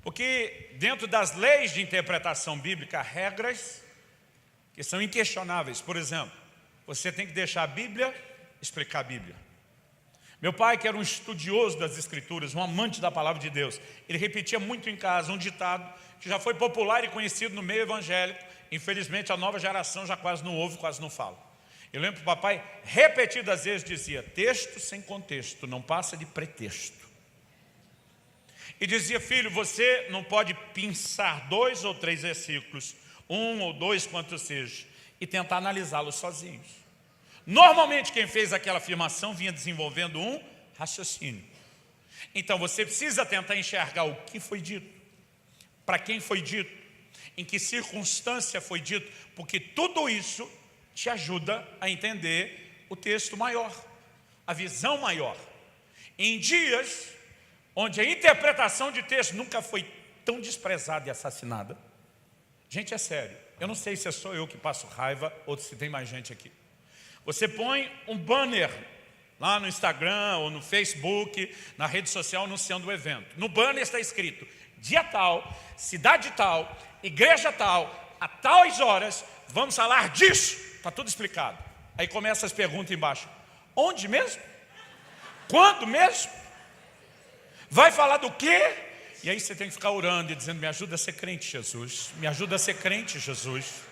Porque dentro das leis de interpretação bíblica, há regras que são inquestionáveis. Por exemplo, você tem que deixar a Bíblia explicar a Bíblia. Meu pai, que era um estudioso das Escrituras, um amante da palavra de Deus, ele repetia muito em casa um ditado que já foi popular e conhecido no meio evangélico. Infelizmente a nova geração já quase não ouve, quase não fala. Eu lembro que o papai repetidas vezes dizia: texto sem contexto não passa de pretexto. E dizia: filho, você não pode pensar 2 ou 3 versículos, 1 ou 2, quanto seja, e tentar analisá-los sozinhos. Normalmente quem fez aquela afirmação vinha desenvolvendo um raciocínio. Então você precisa tentar enxergar o que foi dito, para quem foi dito, em que circunstância foi dito, porque tudo isso te ajuda a entender o texto maior, a visão maior. Em dias onde a interpretação de texto nunca foi tão desprezada e assassinada, gente, é sério, eu não sei se é só eu que passo raiva ou se tem mais gente aqui. Você põe um banner lá no Instagram ou no Facebook, na rede social, anunciando o evento. No banner está escrito: dia tal, cidade tal, igreja tal, a tais horas, vamos falar disso. Está tudo explicado. Aí começam as perguntas embaixo: onde mesmo? Quando mesmo? Vai falar do quê? E aí você tem que ficar orando e dizendo: me ajuda a ser crente, Jesus. Me ajuda a ser crente, Jesus.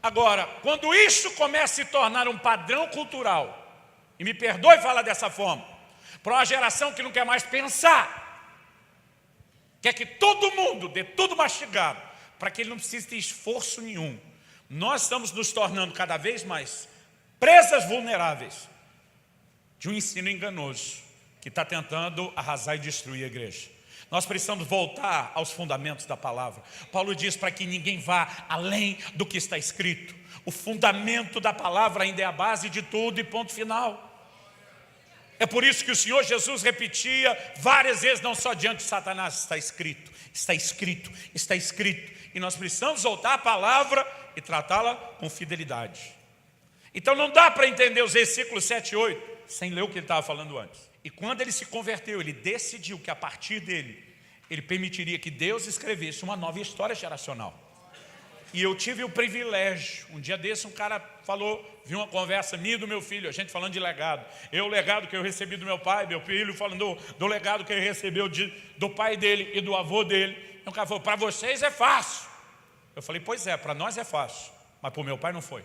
Agora, quando isso começa a se tornar um padrão cultural, e me perdoe falar dessa forma, para uma geração que não quer mais pensar, quer que todo mundo dê tudo mastigado, para que ele não precise ter esforço nenhum, nós estamos nos tornando cada vez mais presas vulneráveis de um ensino enganoso, que está tentando arrasar e destruir a igreja. Nós precisamos voltar aos fundamentos da palavra. Paulo diz para que ninguém vá além do que está escrito. O fundamento da palavra ainda é a base de tudo e ponto final. É por isso que o Senhor Jesus repetia várias vezes, não só diante de Satanás: está escrito, está escrito, está escrito. E nós precisamos voltar à palavra e tratá-la com fidelidade. Então não dá para entender os versículos 7 e 8 sem ler o que ele estava falando antes. E quando ele se converteu, ele decidiu que a partir dele, ele permitiria que Deus escrevesse uma nova história geracional. E eu tive o privilégio, um dia desse um cara falou, viu uma conversa minha e do meu filho, a gente falando de legado. O legado que eu recebi do meu pai, meu filho falando do legado que ele recebeu do pai dele e do avô dele. E o cara falou: para vocês é fácil. Eu falei: pois é, para nós é fácil, mas para o meu pai não foi.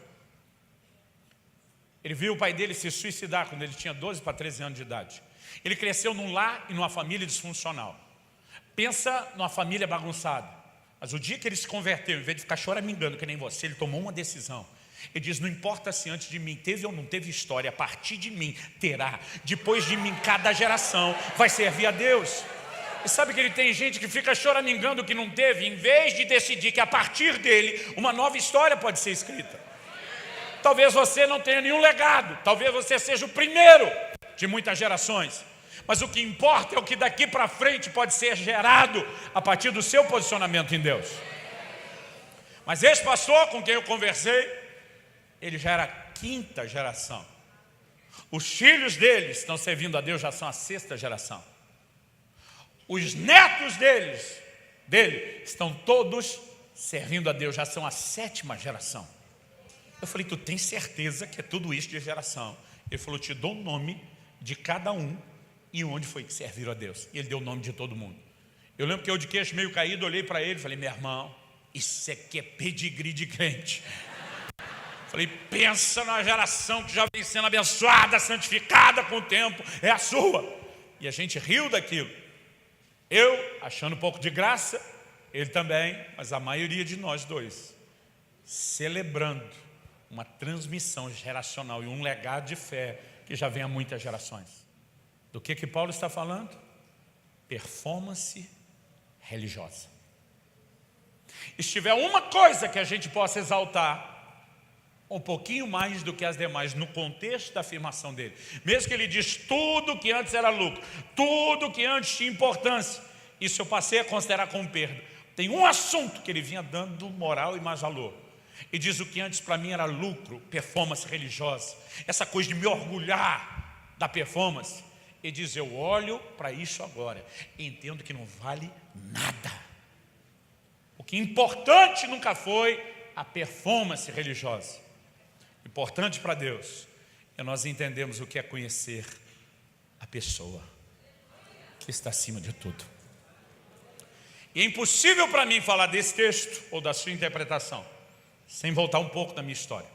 Ele viu o pai dele se suicidar quando ele tinha 12 para 13 anos de idade. Ele cresceu num lar e numa família disfuncional. Pensa numa família bagunçada. Mas o dia que ele se converteu, em vez de ficar choramingando que nem você, ele tomou uma decisão. Ele diz: não importa se antes de mim teve ou não teve história, a partir de mim terá. Depois de mim, cada geração vai servir a Deus. E sabe que ele tem gente que fica choramingando que não teve, em vez de decidir que a partir dele uma nova história pode ser escrita. Talvez você não tenha nenhum legado, talvez você seja o primeiro de muitas gerações, mas o que importa é o que daqui para frente pode ser gerado a partir do seu posicionamento em Deus. Mas esse pastor com quem eu conversei, ele já era a 5ª geração. Os filhos dele estão servindo a Deus, já são a 6ª geração. Os netos dele estão todos servindo a Deus, já são a 7ª geração. Eu falei: tu tem certeza que é tudo isso de geração? Ele falou: te dou o nome de cada um e onde foi que serviram a Deus. E ele deu o nome de todo mundo. Eu lembro que eu, de queixo meio caído, olhei para ele e falei: meu irmão, isso aqui é pedigree de crente. Falei: pensa na geração que já vem sendo abençoada, santificada com o tempo, é a sua. E a gente riu daquilo. Eu, achando um pouco de graça, ele também, mas a maioria de nós dois, celebrando uma transmissão geracional e um legado de fé que já vem há muitas gerações. Do que Paulo está falando? Performance religiosa. E se tiver uma coisa que a gente possa exaltar um pouquinho mais do que as demais no contexto da afirmação dele, mesmo que ele diz tudo que antes era lucro, tudo que antes tinha importância, isso eu passei a considerar como perda. Tem um assunto que ele vinha dando moral e mais valor. E diz: o que antes para mim era lucro, performance religiosa, essa coisa de me orgulhar da performance, e diz: eu olho para isso agora e entendo que não vale nada. O que importante nunca foi a performance religiosa. Importante para Deus é nós entendemos o que é conhecer a pessoa que está acima de tudo. E é impossível para mim falar desse texto ou da sua interpretação sem voltar um pouco da minha história.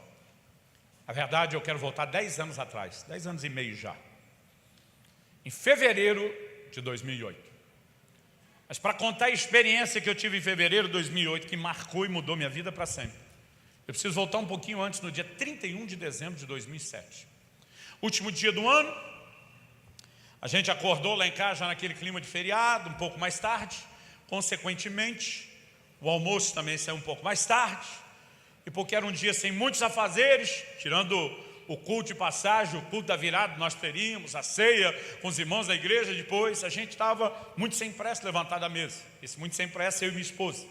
Na verdade, eu quero voltar 10 anos atrás, 10 anos e meio já. Em fevereiro de 2008. Mas para contar a experiência que eu tive em fevereiro de 2008, que marcou e mudou minha vida para sempre, eu preciso voltar um pouquinho antes, no dia 31 de dezembro de 2007. Último dia do ano, a gente acordou lá em casa já naquele clima de feriado, um pouco mais tarde. Consequentemente, o almoço também saiu um pouco mais tarde. E porque era um dia sem muitos afazeres, tirando o culto de passagem, o culto da virada nós teríamos, a ceia com os irmãos da igreja depois, a gente estava muito sem pressa levantar da mesa. Esse muito sem pressa, eu e minha esposa.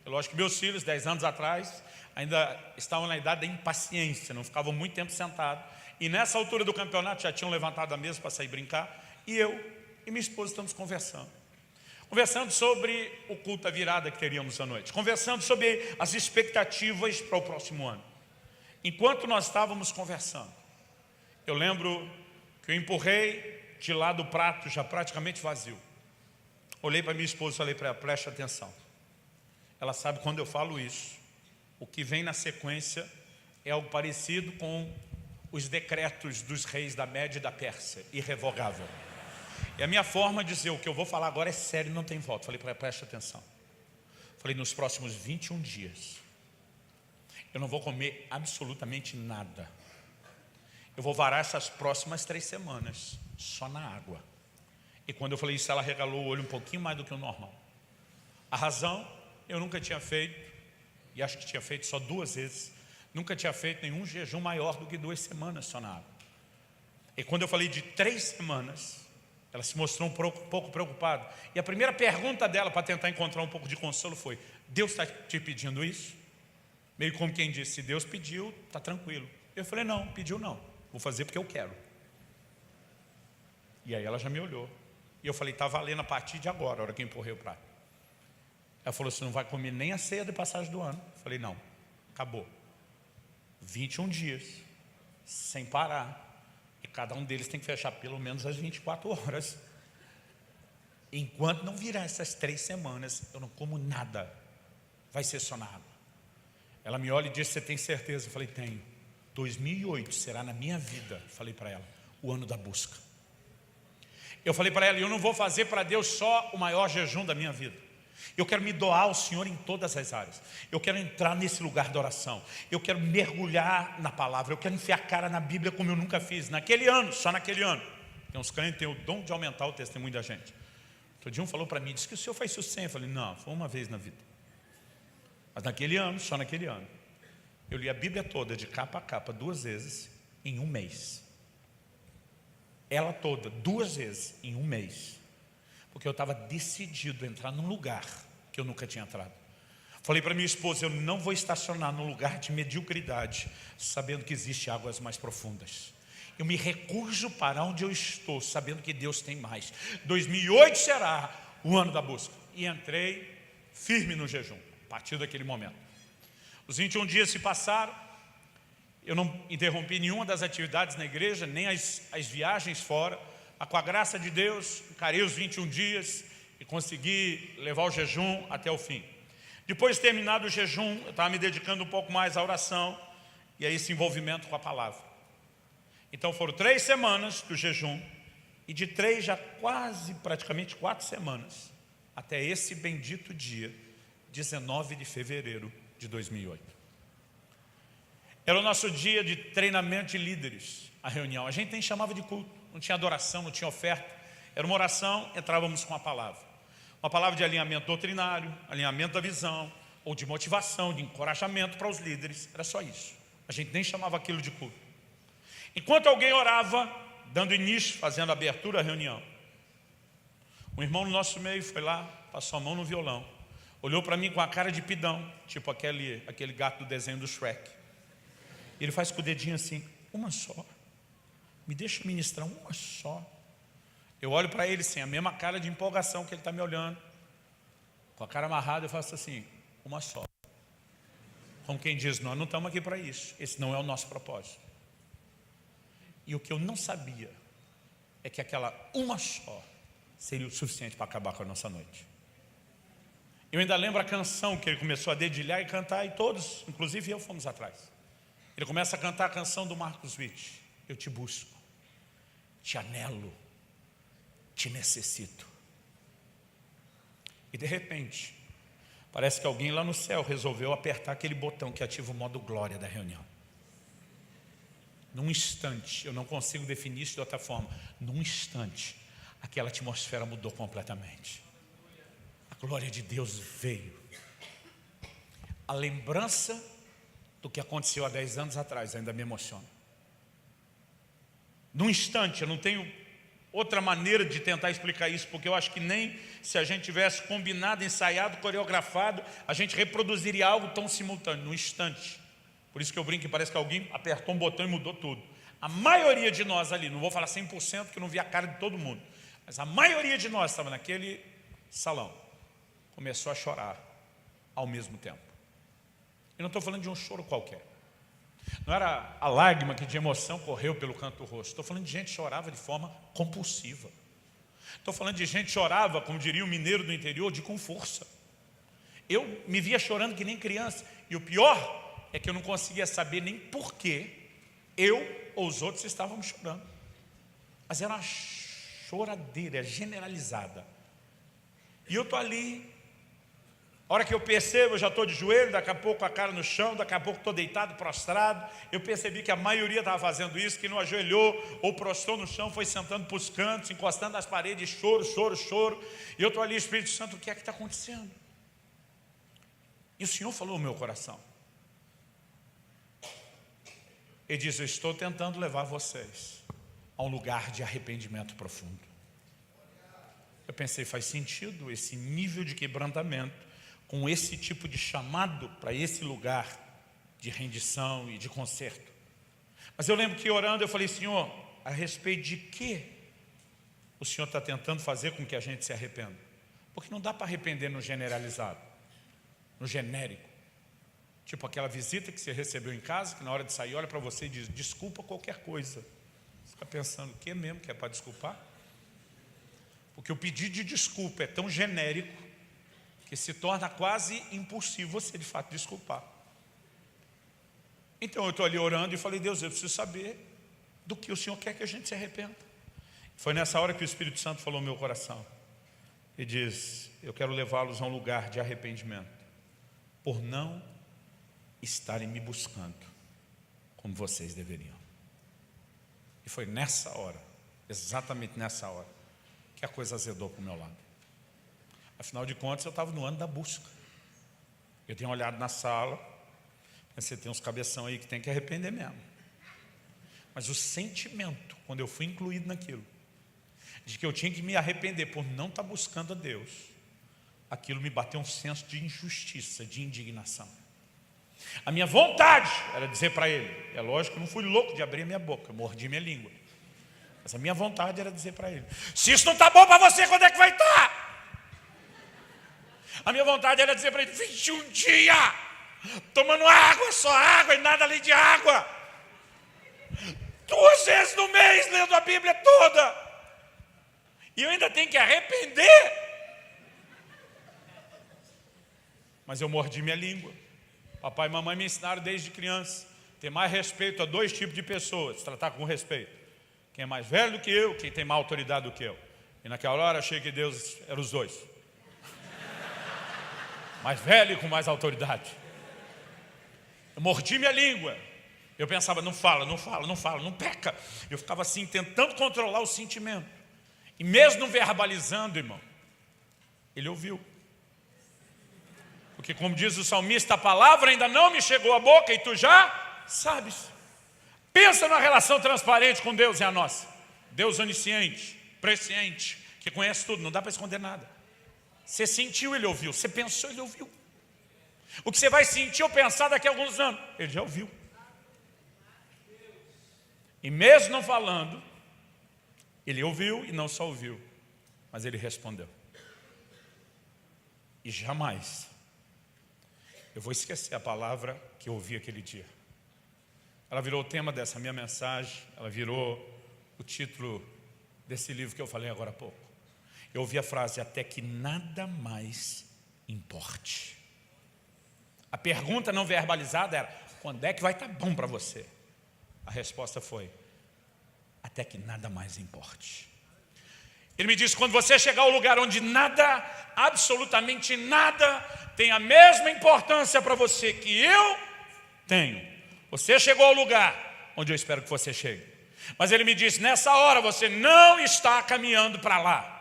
É lógico que meus filhos, 10 anos atrás, ainda estavam na idade da impaciência, não ficavam muito tempo sentados. E nessa altura do campeonato já tinham levantado a mesa para sair brincar. E eu e minha esposa estamos conversando sobre o culto da virada que teríamos à noite, conversando sobre as expectativas para o próximo ano. Enquanto nós estávamos conversando, eu lembro que eu empurrei de lado o prato já praticamente vazio. Olhei para minha esposa e falei para ela: preste atenção. Ela sabe quando eu falo isso, o que vem na sequência é algo parecido com os decretos dos reis da Média e da Pérsia, irrevogável. E a minha forma de dizer: o que eu vou falar agora é sério, não tem volta. Falei para ela: preste atenção. Falei: nos próximos 21 dias, eu não vou comer absolutamente nada. Eu vou varar essas próximas 3 semanas só na água. E quando eu falei isso, ela regalou o olho um pouquinho mais do que o normal. A razão, eu nunca tinha feito, e acho que tinha feito só 2 vezes, nunca tinha feito nenhum jejum maior do que 2 semanas só na água. E quando eu falei de 3 semanas, ela se mostrou um pouco preocupada. E a primeira pergunta dela, para tentar encontrar um pouco de consolo, foi: Deus está te pedindo isso? Meio como quem disse: se Deus pediu, está tranquilo. Eu falei: não, pediu não, vou fazer porque eu quero. E aí ela já me olhou. E eu falei: está valendo a partir de agora, a hora que eu empurrei o prato. Ela falou: você não vai comer nem a ceia de passagem do ano. Eu falei: não, acabou. 21 dias, sem parar. E cada um deles tem que fechar pelo menos as 24 horas. Enquanto não virar essas 3 semanas, eu não como nada. Vai ser só na água. Ela me olha e diz: você tem certeza? Eu falei: tenho. 2008 será na minha vida, falei para ela, o ano da busca. Eu falei para ela: eu não vou fazer para Deus só o maior jejum da minha vida. Eu quero me doar ao Senhor em todas as áreas. Eu quero entrar nesse lugar de oração. Eu quero mergulhar na palavra. Eu quero enfiar a cara na Bíblia como eu nunca fiz. Naquele ano, só naquele ano. Tem uns crentes que têm o dom de aumentar o testemunho da gente. Outro dia um falou para mim, disse que o senhor faz isso sempre. Eu falei: não, foi uma vez na vida. Mas naquele ano, só naquele ano, eu li a Bíblia toda, de capa a capa, 2 vezes em 1 mês. Ela toda, 2 vezes em 1 mês. Porque eu estava decidido a entrar num lugar que eu nunca tinha entrado. Falei para minha esposa: eu não vou estacionar num lugar de mediocridade, sabendo que existem águas mais profundas. Eu me recuso para onde eu estou, sabendo que Deus tem mais. 2008 será o ano da busca. E entrei firme no jejum, a partir daquele momento. Os 21 dias se passaram. Eu não interrompi nenhuma das atividades na igreja, nem as viagens fora. Mas com a graça de Deus, encarei os 21 dias e consegui levar o jejum até o fim. Depois de terminado o jejum, eu estava me dedicando um pouco mais à oração e a esse envolvimento com a palavra. Então foram 3 semanas do jejum, e de 3 já quase, praticamente 4 semanas, até esse bendito dia, 19 de fevereiro de 2008. Era o nosso dia de treinamento de líderes, a reunião. A gente nem chamava de culto, não tinha adoração, não tinha oferta. Era uma oração, entrávamos com a palavra. Uma palavra de alinhamento doutrinário, alinhamento da visão, ou de motivação, de encorajamento para os líderes. Era só isso. A gente nem chamava aquilo de culto. Enquanto alguém orava, dando início, fazendo a abertura à reunião, um irmão no nosso meio foi lá, passou a mão no violão, olhou para mim com a cara de pidão, tipo aquele gato do desenho do Shrek. E ele faz com o dedinho assim: uma só. Me deixa ministrar uma só. Eu olho para ele sem a mesma cara de empolgação que ele está me olhando. Com a cara amarrada eu faço assim, uma só. Como quem diz, nós não estamos aqui para isso. Esse não é o nosso propósito. E o que eu não sabia é que aquela uma só seria o suficiente para acabar com a nossa noite. Eu ainda lembro a canção que ele começou a dedilhar e cantar, e todos, inclusive eu, fomos atrás. Ele começa a cantar a canção do Marcos Witt. Eu te busco, te anelo, te necessito. E de repente, parece que alguém lá no céu resolveu apertar aquele botão que ativa o modo glória da reunião. Num instante, eu não consigo definir isso de outra forma, num instante, aquela atmosfera mudou completamente. A glória de Deus veio. A lembrança do que aconteceu há 10 anos atrás ainda me emociona. Num instante, eu não tenho outra maneira de tentar explicar isso, porque eu acho que nem se a gente tivesse combinado, ensaiado, coreografado, a gente reproduziria algo tão simultâneo, num instante. Por isso que eu brinco que parece que alguém apertou um botão e mudou tudo. A maioria de nós ali, não vou falar 100%, porque eu não vi a cara de todo mundo, mas a maioria de nós estava naquele salão, começou a chorar ao mesmo tempo. Eu não estou falando de um choro qualquer. Não era a lágrima que de emoção correu pelo canto do rosto. Estou falando de gente que chorava de forma compulsiva. Estou falando de gente que chorava, como diria o mineiro do interior, com força. Eu me via chorando que nem criança. E o pior é que eu não conseguia saber nem por que eu ou os outros estavam chorando. Mas era uma choradeira generalizada. E eu estou ali. A hora que eu percebo, eu já estou de joelho, daqui a pouco com a cara no chão, daqui a pouco estou deitado, prostrado. Eu percebi que a maioria estava fazendo isso, que não ajoelhou ou prostrou no chão, foi sentando para os cantos, encostando nas paredes, choro, choro, choro. E eu estou ali, Espírito Santo, o que é que está acontecendo? E o Senhor falou no meu coração. Ele diz, eu estou tentando levar vocês a um lugar de arrependimento profundo. Eu pensei, faz sentido esse nível de quebrantamento, com esse tipo de chamado para esse lugar de rendição e de conserto. Mas eu lembro que orando eu falei, Senhor, a respeito de que o Senhor está tentando fazer com que a gente se arrependa? Porque não dá para arrepender no generalizado, no genérico. Tipo aquela visita que você recebeu em casa, que na hora de sair olha para você e diz, desculpa qualquer coisa. Você fica pensando, o que mesmo que é para desculpar? Porque o pedido de desculpa é tão genérico que se torna quase impossível você de fato desculpar. Então eu estou ali orando e falei, Deus, eu preciso saber do que o Senhor quer que a gente se arrependa. Foi nessa hora que o Espírito Santo falou no meu coração. E diz, eu quero levá-los a um lugar de arrependimento, por não estarem me buscando como vocês deveriam. E foi nessa hora, exatamente nessa hora, que a coisa azedou para o meu lado. Afinal de contas, eu estava no ano da busca. Eu tinha olhado na sala, pensei, tem uns cabeção aí que tem que arrepender mesmo. Mas o sentimento, quando eu fui incluído naquilo, de que eu tinha que me arrepender por não estar buscando a Deus, aquilo me bateu um senso de injustiça, de indignação. A minha vontade era dizer para ele, é lógico que eu não fui louco de abrir a minha boca, eu mordi minha língua. Mas a minha vontade era dizer para ele, se isso não está bom para você, quando é que vai estar? A minha vontade era dizer para ele, 21 dias, tomando água, só água e nada além de água. 2 vezes no mês, lendo a Bíblia toda. E eu ainda tenho que arrepender. Mas eu mordi minha língua. Papai e mamãe me ensinaram desde criança, ter mais respeito a 2 tipos de pessoas, tratar com respeito. Quem é mais velho do que eu, quem tem mais autoridade do que eu. E naquela hora achei que Deus era os 2. Mais velho e com mais autoridade. Eu mordi minha língua. Eu pensava, não fala, não fala, não fala, não peca. Eu ficava assim, tentando controlar o sentimento. E mesmo verbalizando, irmão, ele ouviu. Porque como diz o salmista, a palavra ainda não me chegou à boca e tu já sabes. Pensa numa relação transparente com Deus, é a nossa. Deus onisciente, presciente, que conhece tudo, não dá para esconder nada. Você sentiu, ele ouviu. Você pensou, ele ouviu. O que você vai sentir ou pensar daqui a alguns anos, ele já ouviu. E mesmo não falando, Ele ouviu e não só ouviu, mas ele respondeu. E jamais eu vou esquecer a palavra que eu ouvi aquele dia. Ela virou o tema dessa minha mensagem, ela virou o título desse livro que eu falei agora há pouco. Eu ouvi a frase, até que nada mais importe. A pergunta não verbalizada era, quando é que vai estar bom para você? A resposta foi, até que nada mais importe. Ele me disse, quando você chegar ao lugar onde nada, absolutamente nada, tem a mesma importância para você que eu tenho. Você chegou ao lugar onde eu espero que você chegue. Mas ele me disse, nessa hora você não está caminhando para lá.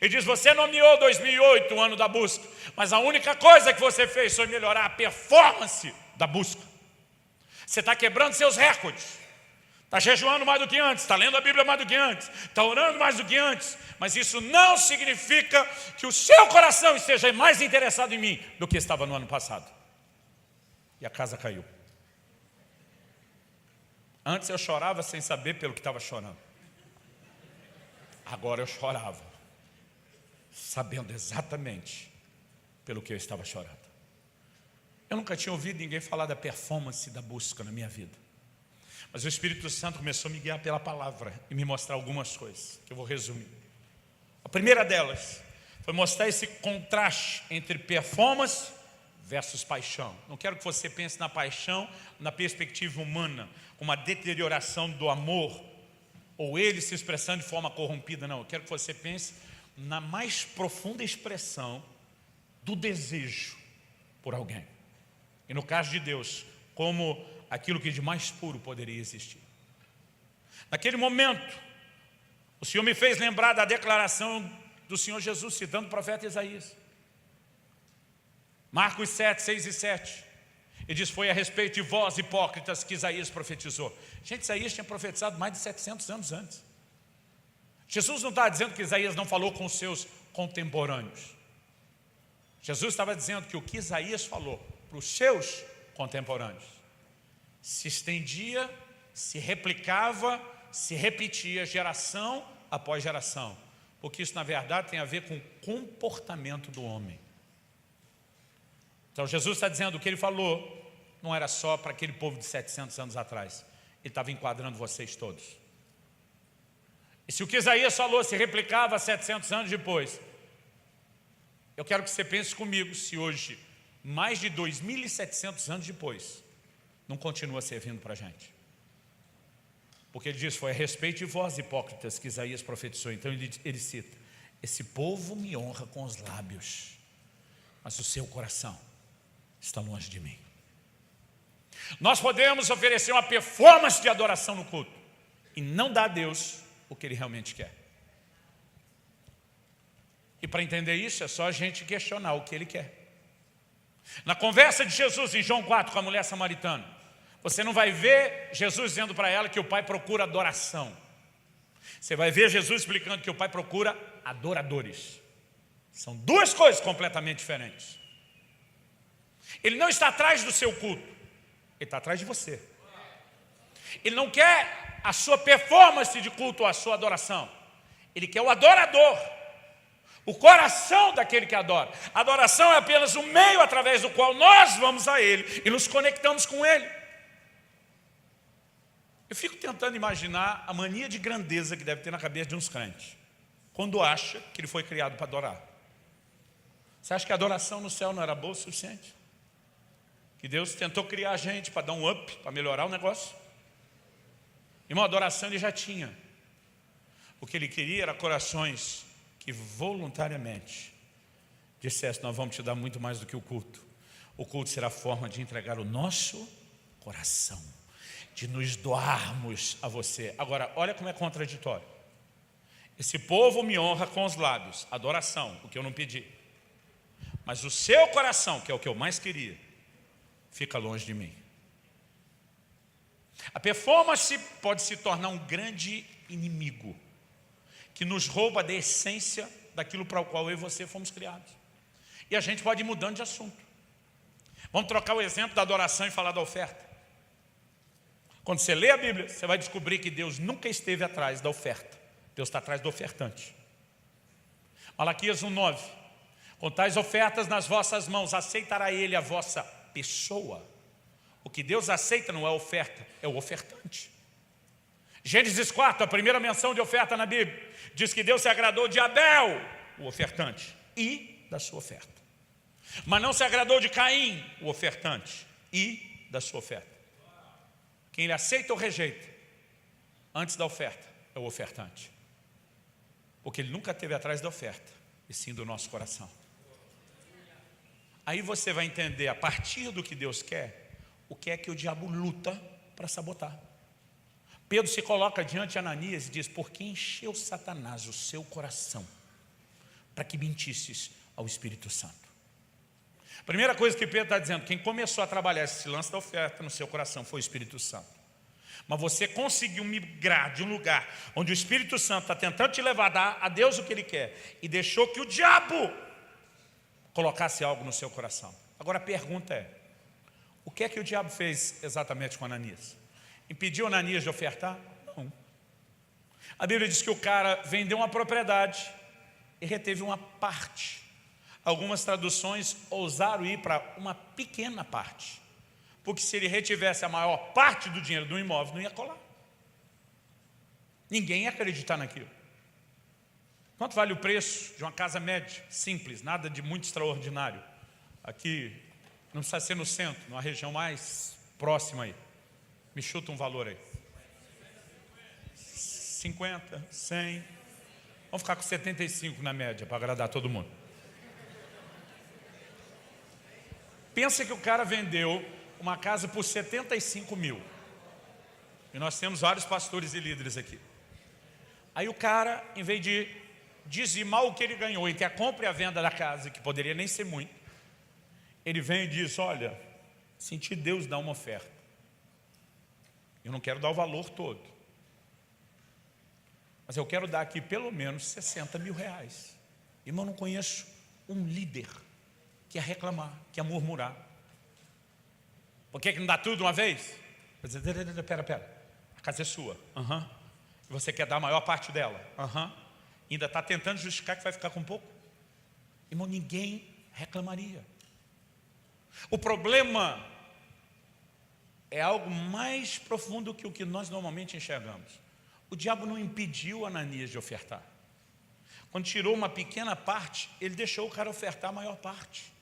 Ele diz, você nomeou 2008, o ano da busca, mas a única coisa que você fez foi melhorar a performance da busca. Você está quebrando seus recordes. Está jejuando mais do que antes, está lendo a Bíblia mais do que antes, está orando mais do que antes, mas isso não significa que o seu coração esteja mais interessado em mim do que estava no ano passado. E a casa caiu. Antes eu chorava sem saber pelo que estava chorando. Agora eu chorava, sabendo exatamente pelo que eu estava chorando. Eu nunca tinha ouvido ninguém falar da performance da busca na minha vida. Mas o Espírito Santo começou a me guiar pela palavra e me mostrar algumas coisas, que eu vou resumir. A primeira delas foi mostrar esse contraste entre performance versus paixão. Não quero que você pense na paixão na perspectiva humana, uma deterioração do amor, ou ele se expressando de forma corrompida, não. Eu quero que você pense na mais profunda expressão do desejo por alguém. E no caso de Deus, como aquilo que de mais puro poderia existir. Naquele momento, o Senhor me fez lembrar da declaração do Senhor Jesus, citando o profeta Isaías. Marcos 7, 6 e 7. Ele diz, foi a respeito de vós, hipócritas, que Isaías profetizou. Gente, Isaías tinha profetizado mais de 700 anos antes. Jesus não está dizendo que Isaías não falou com os seus contemporâneos. Jesus estava dizendo que o que Isaías falou para os seus contemporâneos se estendia, se replicava, se repetia geração após geração. Porque isso, na verdade, tem a ver com o comportamento do homem. Então, Jesus está dizendo o que ele falou não era só para aquele povo de 700 anos atrás. Ele estava enquadrando vocês todos. E se o que Isaías falou se replicava 700 anos depois, eu quero que você pense comigo se hoje, mais de 2.700 anos depois, não continua servindo para a gente. Porque ele diz, foi a respeito de vós, hipócritas, que Isaías profetizou. Então ele cita, esse povo me honra com os lábios, mas o seu coração está longe de mim. Nós podemos oferecer uma performance de adoração no culto e não dar a Deus o que Ele realmente quer. E para entender isso é só a gente questionar o que Ele quer. Na conversa de Jesus em João 4 com a mulher samaritana, você não vai ver Jesus dizendo para ela que o Pai procura adoração. Você vai ver Jesus explicando que o Pai procura adoradores. São duas coisas completamente diferentes. Ele não está atrás do seu culto, Ele está atrás de você. Ele não quer a sua performance de culto ou a sua adoração. Ele quer o adorador, o coração daquele que adora. A adoração é apenas o meio através do qual nós vamos a Ele e nos conectamos com Ele. Eu fico tentando imaginar a mania de grandeza que deve ter na cabeça de uns crentes, quando acha que ele foi criado para adorar. Você acha que a adoração no céu não era boa o suficiente? Que Deus tentou criar a gente para dar um up, para melhorar o negócio? E uma adoração Ele já tinha. O que Ele queria era corações que voluntariamente dissessem, nós vamos te dar muito mais do que o culto. O culto será a forma de entregar o nosso coração, de nos doarmos a você. Agora, olha como é contraditório. Esse povo me honra com os lábios, adoração, o que eu não pedi. Mas o seu coração, que é o que eu mais queria, fica longe de mim. A performance pode se tornar um grande inimigo que nos rouba da essência daquilo para o qual eu e você fomos criados. E a gente pode ir mudando de assunto. Vamos trocar o exemplo da adoração e falar da oferta. Quando você lê a Bíblia, você vai descobrir que Deus nunca esteve atrás da oferta. Deus está atrás do ofertante. Malaquias 1:9. Com tais ofertas nas vossas mãos, aceitará ele a vossa pessoa. O que Deus aceita não é a oferta, é o ofertante. Gênesis 4, a primeira menção de oferta na Bíblia, diz que Deus se agradou de Abel, o ofertante, e da sua oferta. Mas não se agradou de Caim, o ofertante, e da sua oferta. Quem ele aceita ou rejeita, antes da oferta, é o ofertante. Porque ele nunca esteve atrás da oferta, e sim do nosso coração. Aí você vai entender, a partir do que Deus quer, o que é que o diabo luta para sabotar. Pedro se coloca diante de Ananias e diz: por que encheu Satanás o seu coração para que mentisses ao Espírito Santo? A primeira coisa que Pedro está dizendo, quem começou a trabalhar esse lance da oferta no seu coração foi o Espírito Santo. Mas você conseguiu migrar de um lugar onde o Espírito Santo está tentando te levar a dar a Deus o que Ele quer e deixou que o diabo colocasse algo no seu coração. Agora a pergunta é, o que é que o diabo fez exatamente com Ananias? Impediu Ananias de ofertar? Não. A Bíblia diz que o cara vendeu uma propriedade e reteve uma parte. Algumas traduções ousaram ir para uma pequena parte. Porque se ele retivesse a maior parte do dinheiro do imóvel, não ia colar. Ninguém ia acreditar naquilo. Quanto vale o preço de uma casa média, simples, nada de muito extraordinário? Aqui, não precisa ser no centro, numa região mais próxima aí. Me chuta um valor aí. 50, 100. Vamos ficar com 75 na média, para agradar todo mundo. Pensa que o cara vendeu uma casa por 75 mil. E nós temos vários pastores e líderes aqui. Aí o cara, em vez de dizimar o que ele ganhou entre a compra e a venda da casa, que poderia nem ser muito, ele vem e diz: olha, senti Deus dar uma oferta. Eu não quero dar o valor todo, mas eu quero dar aqui pelo menos 60 mil reais. Irmão, não conheço um líder que ia reclamar, que ia murmurar. Por que não dá tudo uma vez? Vai dizer: pera, a casa é sua. E você quer dar a maior parte dela? Ainda está tentando justificar que vai ficar com pouco? Irmão, ninguém reclamaria. O problema é algo mais profundo que o que nós normalmente enxergamos. O diabo não impediu Ananias de ofertar. Quando tirou uma pequena parte, ele deixou o cara ofertar a maior parte.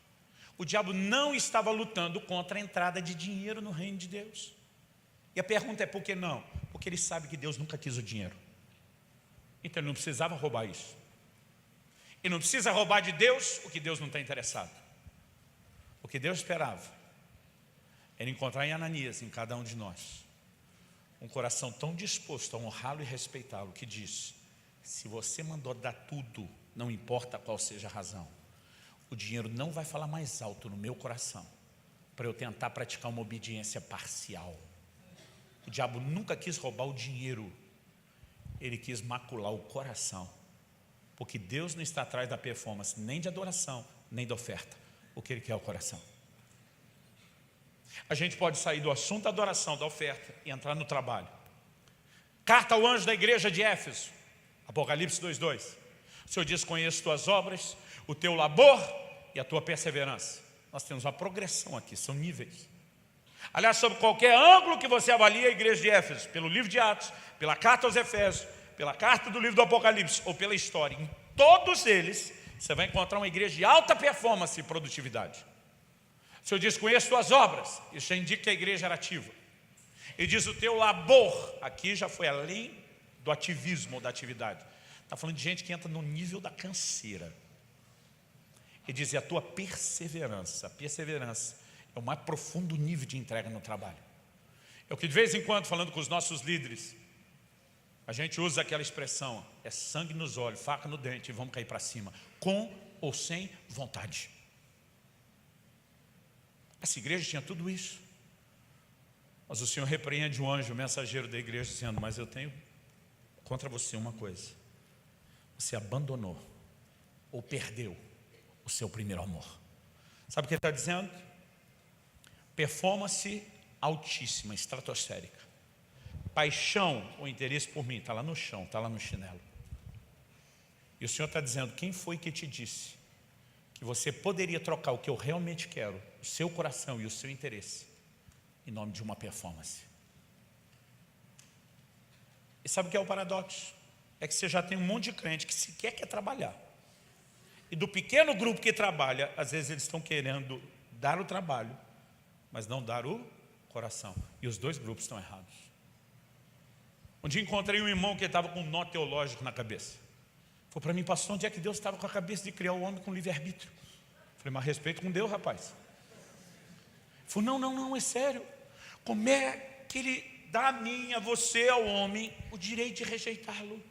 O diabo não estava lutando contra a entrada de dinheiro no reino de Deus. E a pergunta é: por que não? Porque ele sabe que Deus nunca quis o dinheiro. Então ele não precisava roubar isso. Ele não precisa roubar de Deus o que Deus não está interessado. O que Deus esperava era encontrar em Ananias, em cada um de nós, um coração tão disposto a honrá-lo e respeitá-lo, que diz: se você mandou dar tudo, não importa qual seja a razão, o dinheiro não vai falar mais alto no meu coração para eu tentar praticar uma obediência parcial. O diabo nunca quis roubar o dinheiro, ele quis macular o coração, porque Deus não está atrás da performance, nem de adoração, nem da oferta. O que Ele quer é o coração. A gente pode sair do assunto da adoração, da oferta, e entrar no trabalho. Carta ao anjo da igreja de Éfeso, Apocalipse 2:2. O Senhor diz: conheço tuas obras, o teu labor e a tua perseverança. Nós temos uma progressão aqui, são níveis. Aliás, sobre qualquer ângulo que você avalie a igreja de Éfeso, pelo livro de Atos, pela carta aos Efésios, pela carta do livro do Apocalipse, ou pela história, em todos eles, você vai encontrar uma igreja de alta performance e produtividade. O Senhor diz: conheço tuas obras. Isso já indica que a igreja era ativa. Ele diz: o teu labor. Aqui já foi além do ativismo ou da atividade. Está falando de gente que entra no nível da canseira. Ele diz: e a tua perseverança. A perseverança é o mais profundo nível de entrega no trabalho. É o que de vez em quando, falando com os nossos líderes, a gente usa aquela expressão: é sangue nos olhos, faca no dente e vamos cair para cima, com ou sem vontade. Essa igreja tinha tudo isso. Mas o Senhor repreende o anjo, o mensageiro da igreja, dizendo: mas eu tenho contra você uma coisa: você abandonou ou perdeu o seu primeiro amor. Sabe o que ele está dizendo? Performance altíssima, estratosférica. Paixão ou interesse por mim está lá no chão, está lá no chinelo. E o Senhor está dizendo, quem foi que te disse que você poderia trocar o que eu realmente quero, o seu coração e o seu interesse, em nome de uma performance? E sabe o que é o paradoxo? É que você já tem um monte de crente que sequer quer trabalhar. E do pequeno grupo que trabalha, às vezes eles estão querendo dar o trabalho, mas não dar o coração. E os dois grupos estão errados. Um dia encontrei um irmão que estava com um nó teológico na cabeça. Falou para mim, pastor, onde é que Deus estava com a cabeça de criar o homem com livre-arbítrio? Falei, mas respeito com Deus, rapaz. Falou, não, é sério. Como é que Ele dá a mim, a você, ao homem, o direito de rejeitá-lo?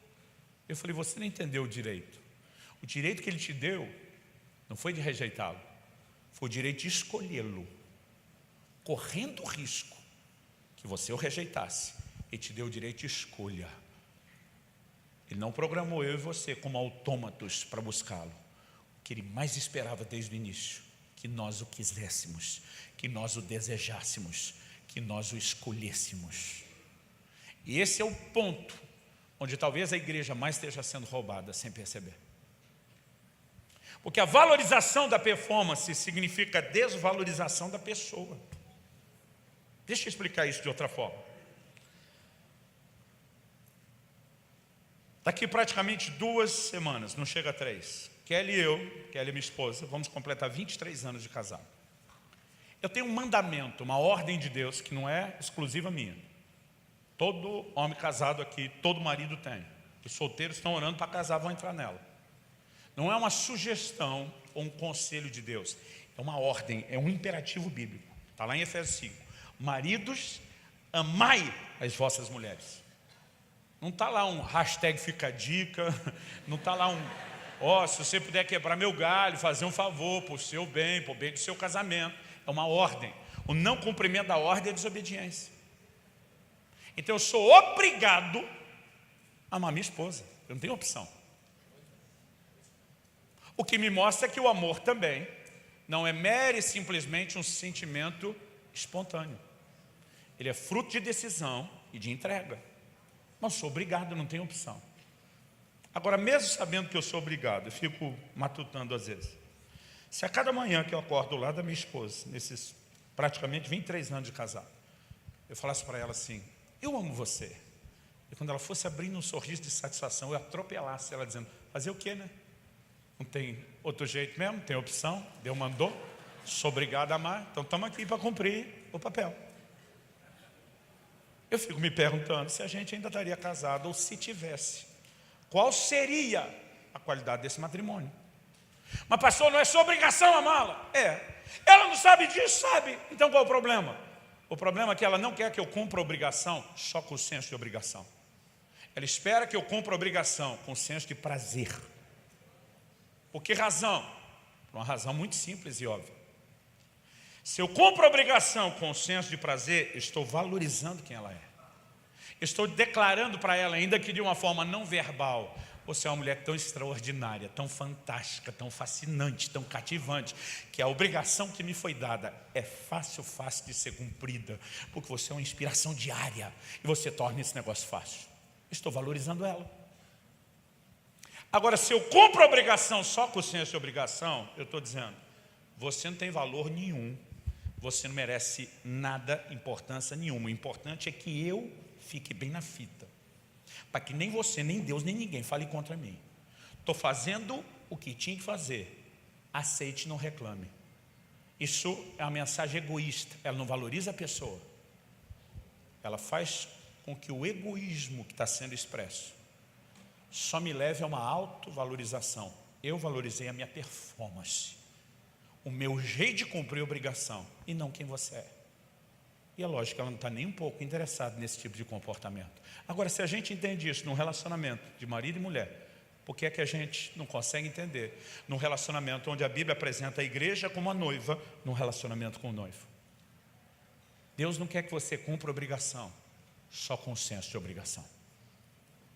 Eu falei, você não entendeu o direito. O direito que Ele te deu não foi de rejeitá-lo, foi o direito de escolhê-lo, correndo o risco que você o rejeitasse. Ele te deu o direito de escolha. Ele não programou eu e você como autômatos para buscá-lo. O que Ele mais esperava desde o início, que nós o quiséssemos, que nós o desejássemos, que nós o escolhêssemos. E esse é o ponto onde talvez a igreja mais esteja sendo roubada sem perceber. Porque a valorização da performance significa a desvalorização da pessoa. Deixa eu explicar isso de outra forma. Daqui praticamente 2 semanas, não chega a 3, Kelly e eu, Kelly minha esposa, vamos completar 23 anos de casado. Eu tenho um mandamento, uma ordem de Deus que não é exclusiva minha. Todo homem casado aqui, todo marido tem. Os solteiros estão orando para casar, vão entrar nela. Não é uma sugestão ou um conselho de Deus. É uma ordem, é um imperativo bíblico. Está lá em Efésios 5. Maridos, amai as vossas mulheres. Não está lá um hashtag fica a dica. Não está lá um, se você puder quebrar meu galho, fazer um favor para o seu bem, para o bem do seu casamento. É uma ordem. O não cumprimento da ordem é desobediência. Então eu sou obrigado a amar minha esposa. Eu não tenho opção. O que me mostra que o amor também não é mero e simplesmente um sentimento espontâneo. Ele é fruto de decisão e de entrega. Mas sou obrigado, não tenho opção. Agora, mesmo sabendo que eu sou obrigado, eu fico matutando às vezes. Se a cada manhã que eu acordo do lado da minha esposa, nesses praticamente 23 anos de casado, eu falasse para ela assim, eu amo você. E quando ela fosse abrindo um sorriso de satisfação, eu atropelasse ela dizendo, fazer o quê, né? Não tem outro jeito mesmo, não tem opção. Deus mandou, sou obrigado a amar. Então estamos aqui para cumprir o papel. Eu fico me perguntando se a gente ainda estaria casado ou se tivesse. Qual seria a qualidade desse matrimônio? Mas pastor, não é sua obrigação amá-la? É. Ela não sabe disso, sabe? Então qual é o problema? O problema é que ela não quer que eu cumpra a obrigação só com o senso de obrigação. Ela espera que eu cumpra a obrigação com o senso de prazer. Por que razão? Por uma razão muito simples e óbvia. Se eu cumpro a obrigação com o senso de prazer, eu estou valorizando quem ela é. Eu estou declarando para ela, ainda que de uma forma não verbal, você é uma mulher tão extraordinária, tão fantástica, tão fascinante, tão cativante, que a obrigação que me foi dada é fácil de ser cumprida, porque você é uma inspiração diária e você torna esse negócio fácil. Eu estou valorizando ela. Agora, se eu cumpro a obrigação só com o senso de obrigação, eu estou dizendo, você não tem valor nenhum, você não merece nada, importância nenhuma. O importante é que eu fique bem na fita, para que nem você, nem Deus, nem ninguém fale contra mim. Estou fazendo o que tinha que fazer, aceite, não reclame. Isso é uma mensagem egoísta, ela não valoriza a pessoa. Ela faz com que o egoísmo que está sendo expresso só me leve a uma autovalorização. Eu valorizei a minha performance, o meu jeito de cumprir a obrigação, e não quem você é. E é lógico que ela não está nem um pouco interessada nesse tipo de comportamento. Agora, se a gente entende isso num relacionamento de marido e mulher, por que é que a gente não consegue entender num relacionamento onde a Bíblia apresenta a igreja como a noiva, num relacionamento com o noivo? Deus não quer que você cumpra a obrigação só com o senso de obrigação.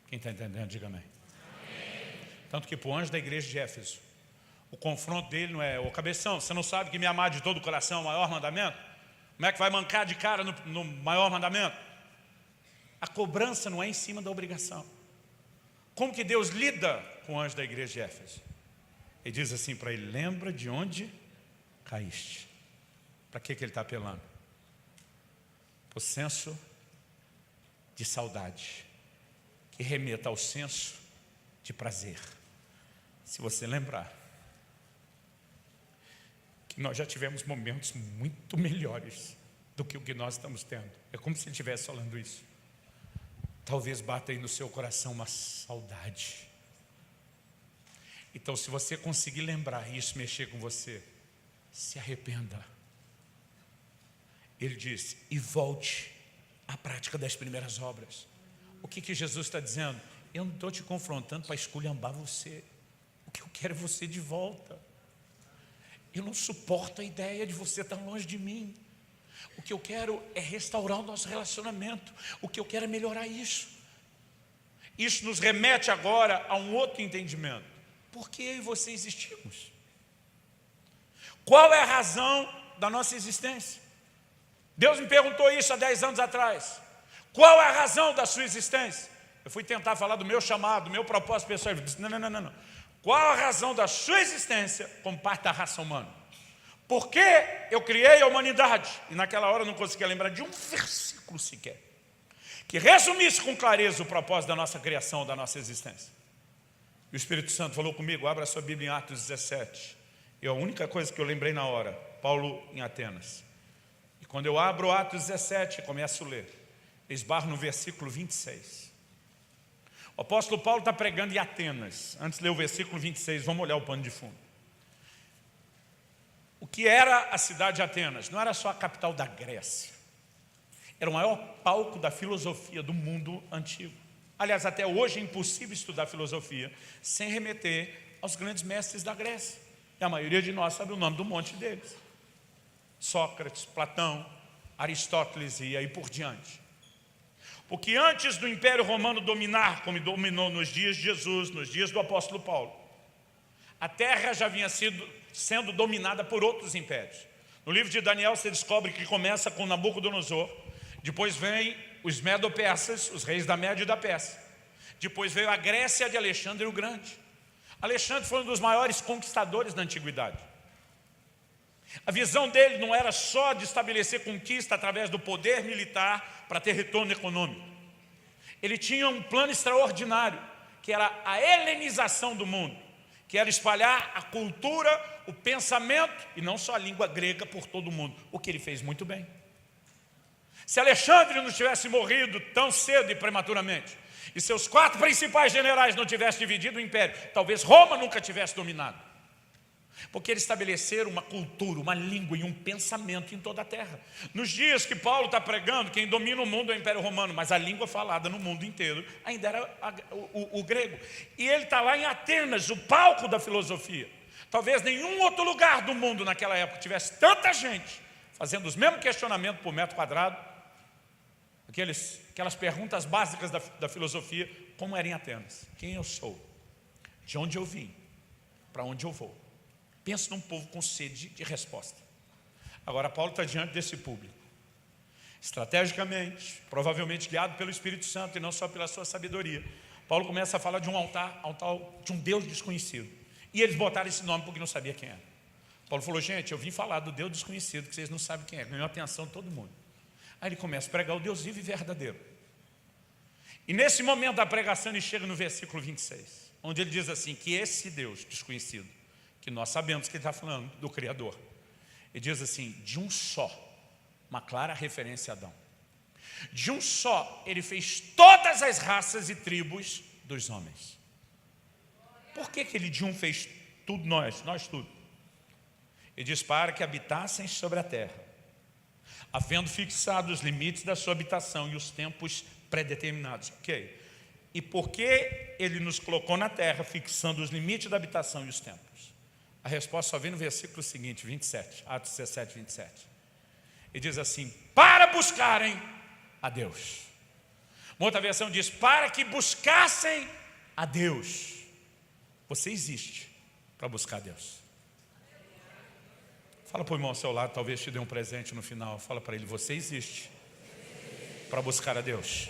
Quem está entendendo, diga amém. Tanto que para o anjo da igreja de Éfeso, o confronto dele não é, ô cabeção, você não sabe que me amar de todo o coração é o maior mandamento? Como é que vai mancar de cara no maior mandamento? A cobrança não é em cima da obrigação. Como que Deus lida com o anjo da igreja de Éfeso. Ele diz assim para ele: lembra de onde caíste. Para que ele está apelando? O senso de saudade, que remeta ao senso de prazer. Se você lembrar que nós já tivemos momentos muito melhores do que o que nós estamos tendo. É como se ele estivesse falando isso. Talvez bata aí no seu coração uma saudade. Então, se você conseguir lembrar e isso mexer com você, se arrependa. Ele diz: e volte à prática das primeiras obras. O que Jesus está dizendo? Eu não estou te confrontando para esculhambar você. O que eu quero é você de volta. Eu não suporto a ideia de você estar longe de mim. O que eu quero é restaurar o nosso relacionamento. O que eu quero é melhorar isso. Isso nos remete agora a um outro entendimento. Por que eu e você existimos? Qual é a razão da nossa existência? Deus me perguntou isso há 10 anos atrás. Qual é a razão da sua existência? Eu fui tentar falar do meu chamado, do meu propósito pessoal. Ele disse: não. Qual a razão da sua existência como parte da raça humana? Por que eu criei a humanidade? E naquela hora eu não conseguia lembrar de um versículo sequer que resumisse com clareza o propósito da nossa criação, da nossa existência. E o Espírito Santo falou comigo: abra a sua Bíblia em Atos 17. E a única coisa que eu lembrei na hora, Paulo em Atenas. E quando eu abro Atos 17 e começo a ler, esbarro no versículo 26. O apóstolo Paulo está pregando em Atenas. Antes de ler o versículo 26, vamos olhar o pano de fundo. O que era a cidade de Atenas? Não era só a capital da Grécia. Era o maior palco da filosofia do mundo antigo. Aliás, até hoje é impossível estudar filosofia sem remeter aos grandes mestres da Grécia. E a maioria de nós sabe o nome do monte deles: Sócrates, Platão, Aristóteles e aí por diante. Porque antes do Império Romano dominar, como dominou nos dias de Jesus, nos dias do apóstolo Paulo, a terra já vinha sendo dominada por outros impérios. No livro de Daniel você descobre que começa com Nabucodonosor, depois vem os Medo-Persas, os reis da Média e da Pérsia. Depois veio a Grécia de Alexandre o Grande. Alexandre foi um dos maiores conquistadores da antiguidade. A visão dele não era só de estabelecer conquista através do poder militar para ter retorno econômico. Ele tinha um plano extraordinário, que era a helenização do mundo, que era espalhar a cultura, o pensamento, e não só a língua grega por todo o mundo, o que ele fez muito bem. Se Alexandre não tivesse morrido tão cedo e prematuramente, e seus 4 principais generais não tivessem dividido o império, talvez Roma nunca tivesse dominado. Porque eles estabeleceram uma cultura, uma língua e um pensamento em toda a terra. Nos dias que Paulo está pregando, quem domina o mundo é o Império Romano, mas a língua falada no mundo inteiro ainda era o grego. E ele está lá em Atenas, o palco da filosofia. Talvez nenhum outro lugar do mundo naquela época tivesse tanta gente fazendo os mesmos questionamentos por metro quadrado, aquelas perguntas básicas da filosofia, como era em Atenas. Quem eu sou? De onde eu vim? Para onde eu vou? Pensa num povo com sede de resposta. Agora Paulo está diante desse público. Estrategicamente, provavelmente guiado pelo Espírito Santo e não só pela sua sabedoria, Paulo começa a falar de um altar de um Deus desconhecido. E eles botaram esse nome porque não sabia quem era. Paulo falou: gente, eu vim falar do Deus desconhecido, que vocês não sabem quem é. Ganhou a atenção de todo mundo. Aí ele começa a pregar o Deus vivo e verdadeiro. E nesse momento da pregação ele chega no versículo 26, onde ele diz assim, que esse Deus desconhecido, que nós sabemos que ele está falando do Criador, ele diz assim: de um só, uma clara referência a Adão, de um só ele fez todas as raças e tribos dos homens. Por que ele de um fez tudo nós tudo? Ele diz: para que habitassem sobre a terra, havendo fixado os limites da sua habitação e os tempos predeterminados. Ok. E porque ele nos colocou na terra, fixando os limites da habitação e os tempos? A resposta só vem no versículo seguinte, 27, Atos 17, 27. Ele diz assim: para buscarem a Deus. Uma outra versão diz: para que buscassem a Deus. Você existe para buscar a Deus. Fala para o irmão ao seu lado, talvez te dê um presente no final. Fala para ele: você existe para buscar a Deus.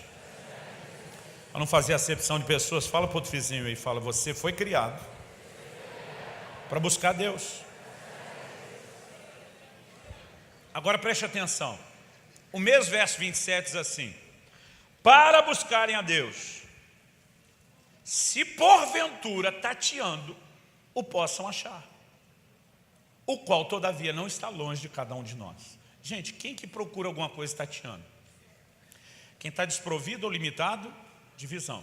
Para não fazer acepção de pessoas, fala para o outro vizinho aí, fala, você foi criado para buscar Deus. Agora preste atenção. O mesmo verso 27 diz assim: para buscarem a Deus, se porventura tateando, o possam achar, o qual todavia não está longe de cada um de nós. Gente, quem que procura alguma coisa tateando? Quem está desprovido ou limitado de visão.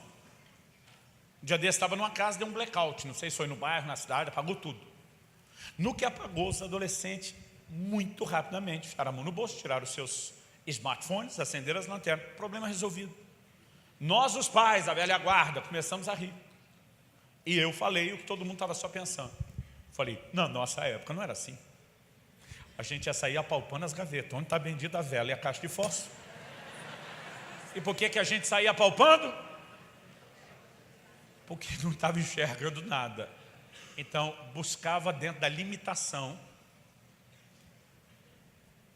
Um dia desse estava numa casa, deu um blackout, não sei se foi no bairro, na cidade, apagou tudo. No que apagou, os adolescentes muito rapidamente ficaram a mão no bolso, tiraram os seus smartphones, acenderam as lanternas, problema resolvido. Nós, os pais, a velha guarda, começamos a rir. E eu falei o que todo mundo estava só pensando. Falei, na nossa época não era assim. A gente ia sair apalpando as gavetas, onde está bendita a vela e a caixa de fósforo. E por que a gente saía apalpando? Porque não estava enxergando nada. Então, buscava dentro da limitação,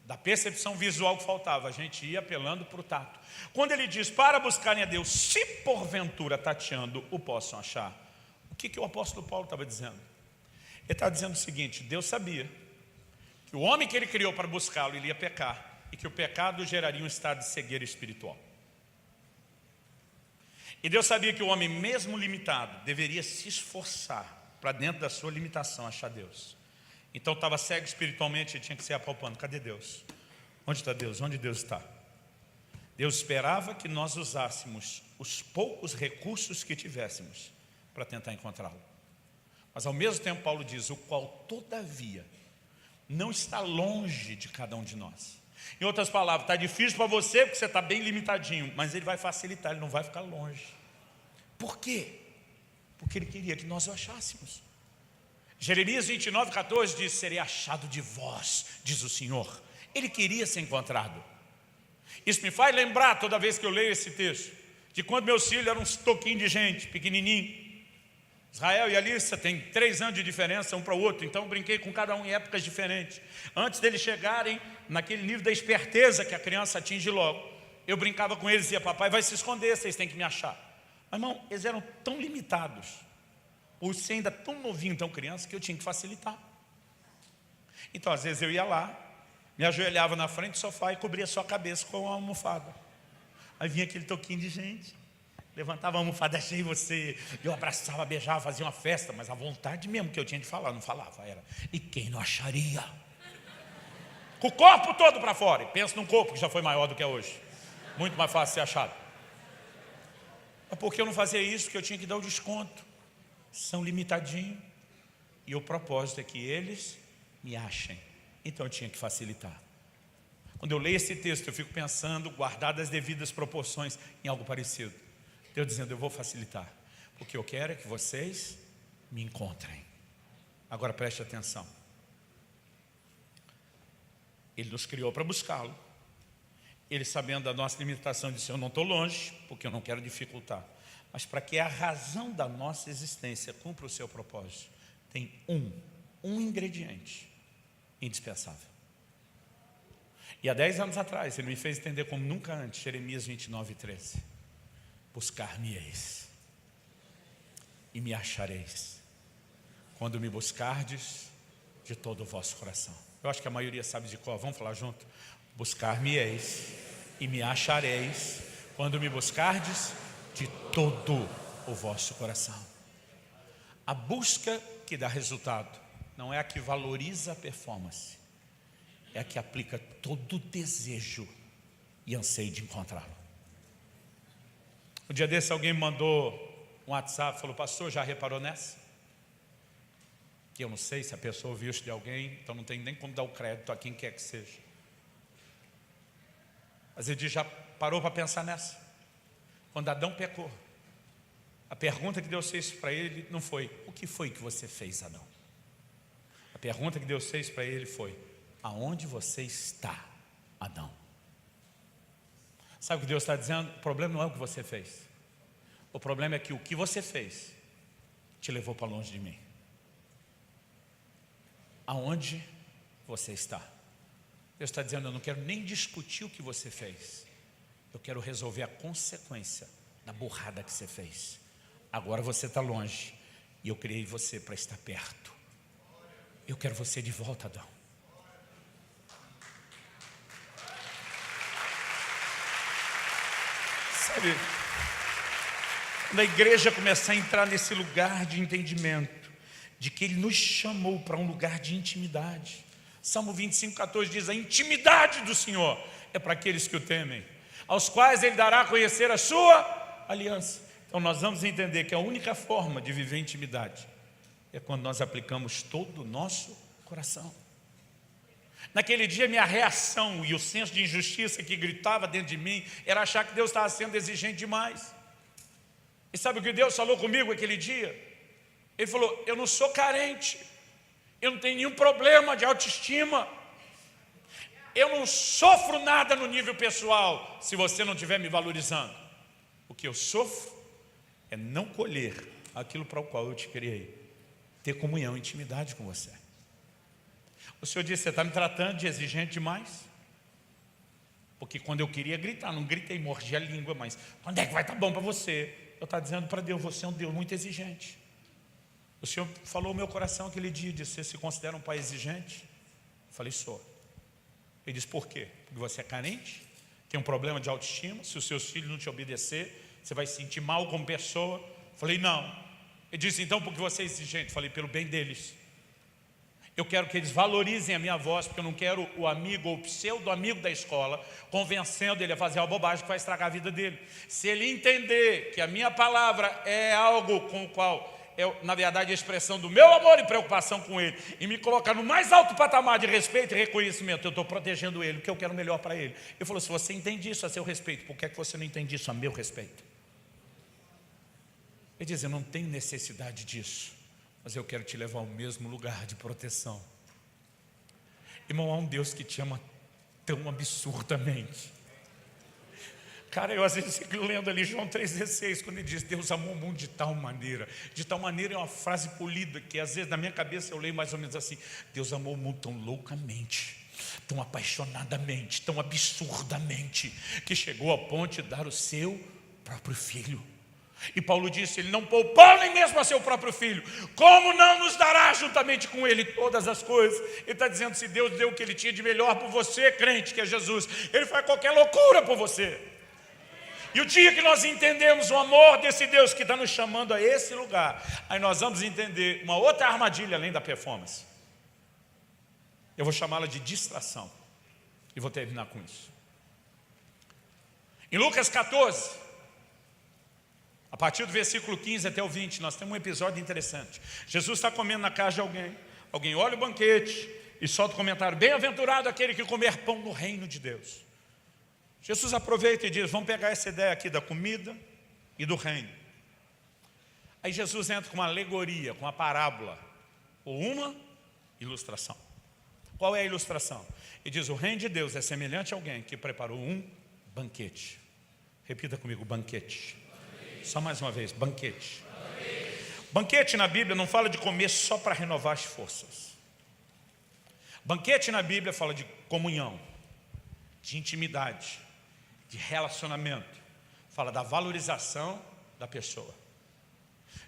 da percepção visual que faltava. A gente ia apelando para o tato. Quando ele diz, para buscarem a Deus, se porventura tateando o possam achar, o que o apóstolo Paulo estava dizendo? Ele estava dizendo o seguinte, Deus sabia que o homem que ele criou para buscá-lo, ele ia pecar, e que o pecado geraria um estado de cegueira espiritual. E Deus sabia que o homem, mesmo limitado, deveria se esforçar para dentro da sua limitação achar Deus. Então estava cego espiritualmente e tinha que ser apalpando. Cadê Deus? Onde está Deus? Onde Deus está? Deus esperava que nós usássemos os poucos recursos que tivéssemos para tentar encontrá-lo. Mas ao mesmo tempo Paulo diz, o qual todavia não está longe de cada um de nós. Em outras palavras, está difícil para você porque você está bem limitadinho, mas ele vai facilitar, ele não vai ficar longe. Por quê? Porque ele queria que nós o achássemos. Jeremias 29:14 diz, serei achado de vós, diz o Senhor. Ele queria ser encontrado. Isso me faz lembrar, toda vez que eu leio esse texto, de quando meus filhos eram uns toquinhos de gente, pequenininho. Israel e Alissa têm 3 anos de diferença um para o outro, então eu brinquei com cada um em épocas diferentes. Antes deles chegarem naquele nível da esperteza que a criança atinge logo, eu brincava com eles e dizia, papai vai se esconder, vocês têm que me achar. Mas irmão, eles eram tão limitados, por ser ainda tão novinho, tão criança, que eu tinha que facilitar. Então às vezes eu ia lá, me ajoelhava na frente do sofá e cobria sua cabeça com uma almofada. Aí vinha aquele toquinho de gente, levantava a almofada, achei você, eu abraçava, beijava, fazia uma festa, mas a vontade mesmo que eu tinha de falar, não falava, era, e quem não acharia? Com o corpo todo para fora, e pensa num corpo que já foi maior do que é hoje, muito mais fácil ser achado. Mas por que eu não fazia isso? Porque eu tinha que dar o desconto, são limitadinhos, e o propósito é que eles me achem, então eu tinha que facilitar. Quando eu leio esse texto, eu fico pensando, guardadas as devidas proporções, em algo parecido. Deus dizendo, eu vou facilitar, porque eu quero é que vocês me encontrem. Agora preste atenção. Ele nos criou para buscá-lo. Ele, sabendo da nossa limitação, disse, eu não estou longe, porque eu não quero dificultar. Mas para que a razão da nossa existência cumpra o seu propósito, tem um ingrediente indispensável. E há 10 anos atrás, ele me fez entender como nunca antes, Jeremias 29:13. Buscar-me-eis e me achareis, quando me buscardes de todo o vosso coração. Eu acho que a maioria sabe de qual, vamos falar junto? Buscar-me-eis e me achareis, quando me buscardes de todo o vosso coração. A busca que dá resultado não é a que valoriza a performance, é a que aplica todo o desejo e anseio de encontrá-lo. Um dia desse alguém me mandou um WhatsApp, falou, pastor, já reparou nessa? Que eu não sei se a pessoa ouviu isso de alguém, então não tem nem como dar o crédito a quem quer que seja. Mas ele diz, já parou para pensar nessa? Quando Adão pecou, a pergunta que Deus fez para ele não foi, o que foi que você fez, Adão? A pergunta que Deus fez para ele foi, aonde você está, Adão? Sabe o que Deus está dizendo? O problema não é o que você fez. O problema é que o que você fez te levou para longe de mim. Aonde você está? Deus está dizendo, eu não quero nem discutir o que você fez. Eu quero resolver a consequência da burrada que você fez. Agora você está longe e eu criei você para estar perto. Eu quero você de volta, Adão. Sabe, quando a igreja começar a entrar nesse lugar de entendimento, de que Ele nos chamou para um lugar de intimidade. Salmo 25:14 diz: a intimidade do Senhor é para aqueles que o temem, aos quais Ele dará a conhecer a sua aliança. Então nós vamos entender que a única forma de viver intimidade é quando nós aplicamos todo o nosso coração. Naquele dia minha reação e o senso de injustiça que gritava dentro de mim era achar que Deus estava sendo exigente demais. E sabe o que Deus falou comigo aquele dia? Ele falou: eu não sou carente, eu não tenho nenhum problema de autoestima, eu não sofro nada no nível pessoal se você não estiver me valorizando. O que eu sofro é não colher aquilo para o qual eu te criei, ter comunhão, intimidade com você. O Senhor disse: você está me tratando de exigente demais? Porque quando eu queria gritar, não gritei, mordi a língua, mas quando é que vai estar bom para você? Eu estava dizendo para Deus: você é um Deus muito exigente. O Senhor falou ao meu coração aquele dia, disse: você se considera um pai exigente? Eu falei: sou. Ele disse: por quê? Porque você é carente, tem um problema de autoestima, se os seus filhos não te obedecer, você vai se sentir mal como pessoa. Eu falei: não. Ele disse: então porque você é exigente? Eu falei: pelo bem deles. Eu quero que eles valorizem a minha voz, porque eu não quero o amigo ou o pseudo-amigo da escola convencendo ele a fazer uma bobagem que vai estragar a vida dele. Se ele entender que a minha palavra é algo com o qual na verdade, a expressão do meu amor e preocupação com ele, e me colocar no mais alto patamar de respeito e reconhecimento, eu estou protegendo ele, porque eu quero o melhor para ele. Ele falou: se você entende isso a seu respeito, por que é que você não entende isso a meu respeito? Ele diz: eu não tenho necessidade disso, mas eu quero te levar ao mesmo lugar de proteção. Irmão, há um Deus que te ama tão absurdamente. Cara, eu às vezes fico lendo ali João 3,16, quando ele diz: Deus amou o mundo de tal maneira. De tal maneira é uma frase polida, que às vezes na minha cabeça eu leio mais ou menos assim: Deus amou o mundo tão loucamente, tão apaixonadamente, tão absurdamente, que chegou ao ponto de dar o seu próprio filho. E Paulo disse: ele não poupou nem mesmo a seu próprio filho, como não nos dará juntamente com ele todas as coisas? Ele está dizendo: se Deus deu o que ele tinha de melhor por você, crente, que é Jesus, ele faz qualquer loucura por você. E o dia que nós entendemos o amor desse Deus que está nos chamando a esse lugar, aí nós vamos entender uma outra armadilha além da performance. Eu vou chamá-la de distração, e vou terminar com isso. Em Lucas 14, a partir do versículo 15 até o 20, nós temos um episódio interessante. Jesus está comendo na casa de alguém, alguém olha o banquete e solta o comentário: bem-aventurado aquele que comer pão no reino de Deus. Jesus aproveita e diz: vamos pegar essa ideia aqui da comida e do reino. Aí Jesus entra com uma alegoria, com uma parábola, ou uma ilustração. Qual é a ilustração? Ele diz: o reino de Deus é semelhante a alguém que preparou um banquete. Repita comigo: banquete. Só mais uma vez: banquete. Banquete na Bíblia não fala de comer só para renovar as forças. Banquete na Bíblia fala de comunhão, de intimidade, de relacionamento. Fala da valorização da pessoa.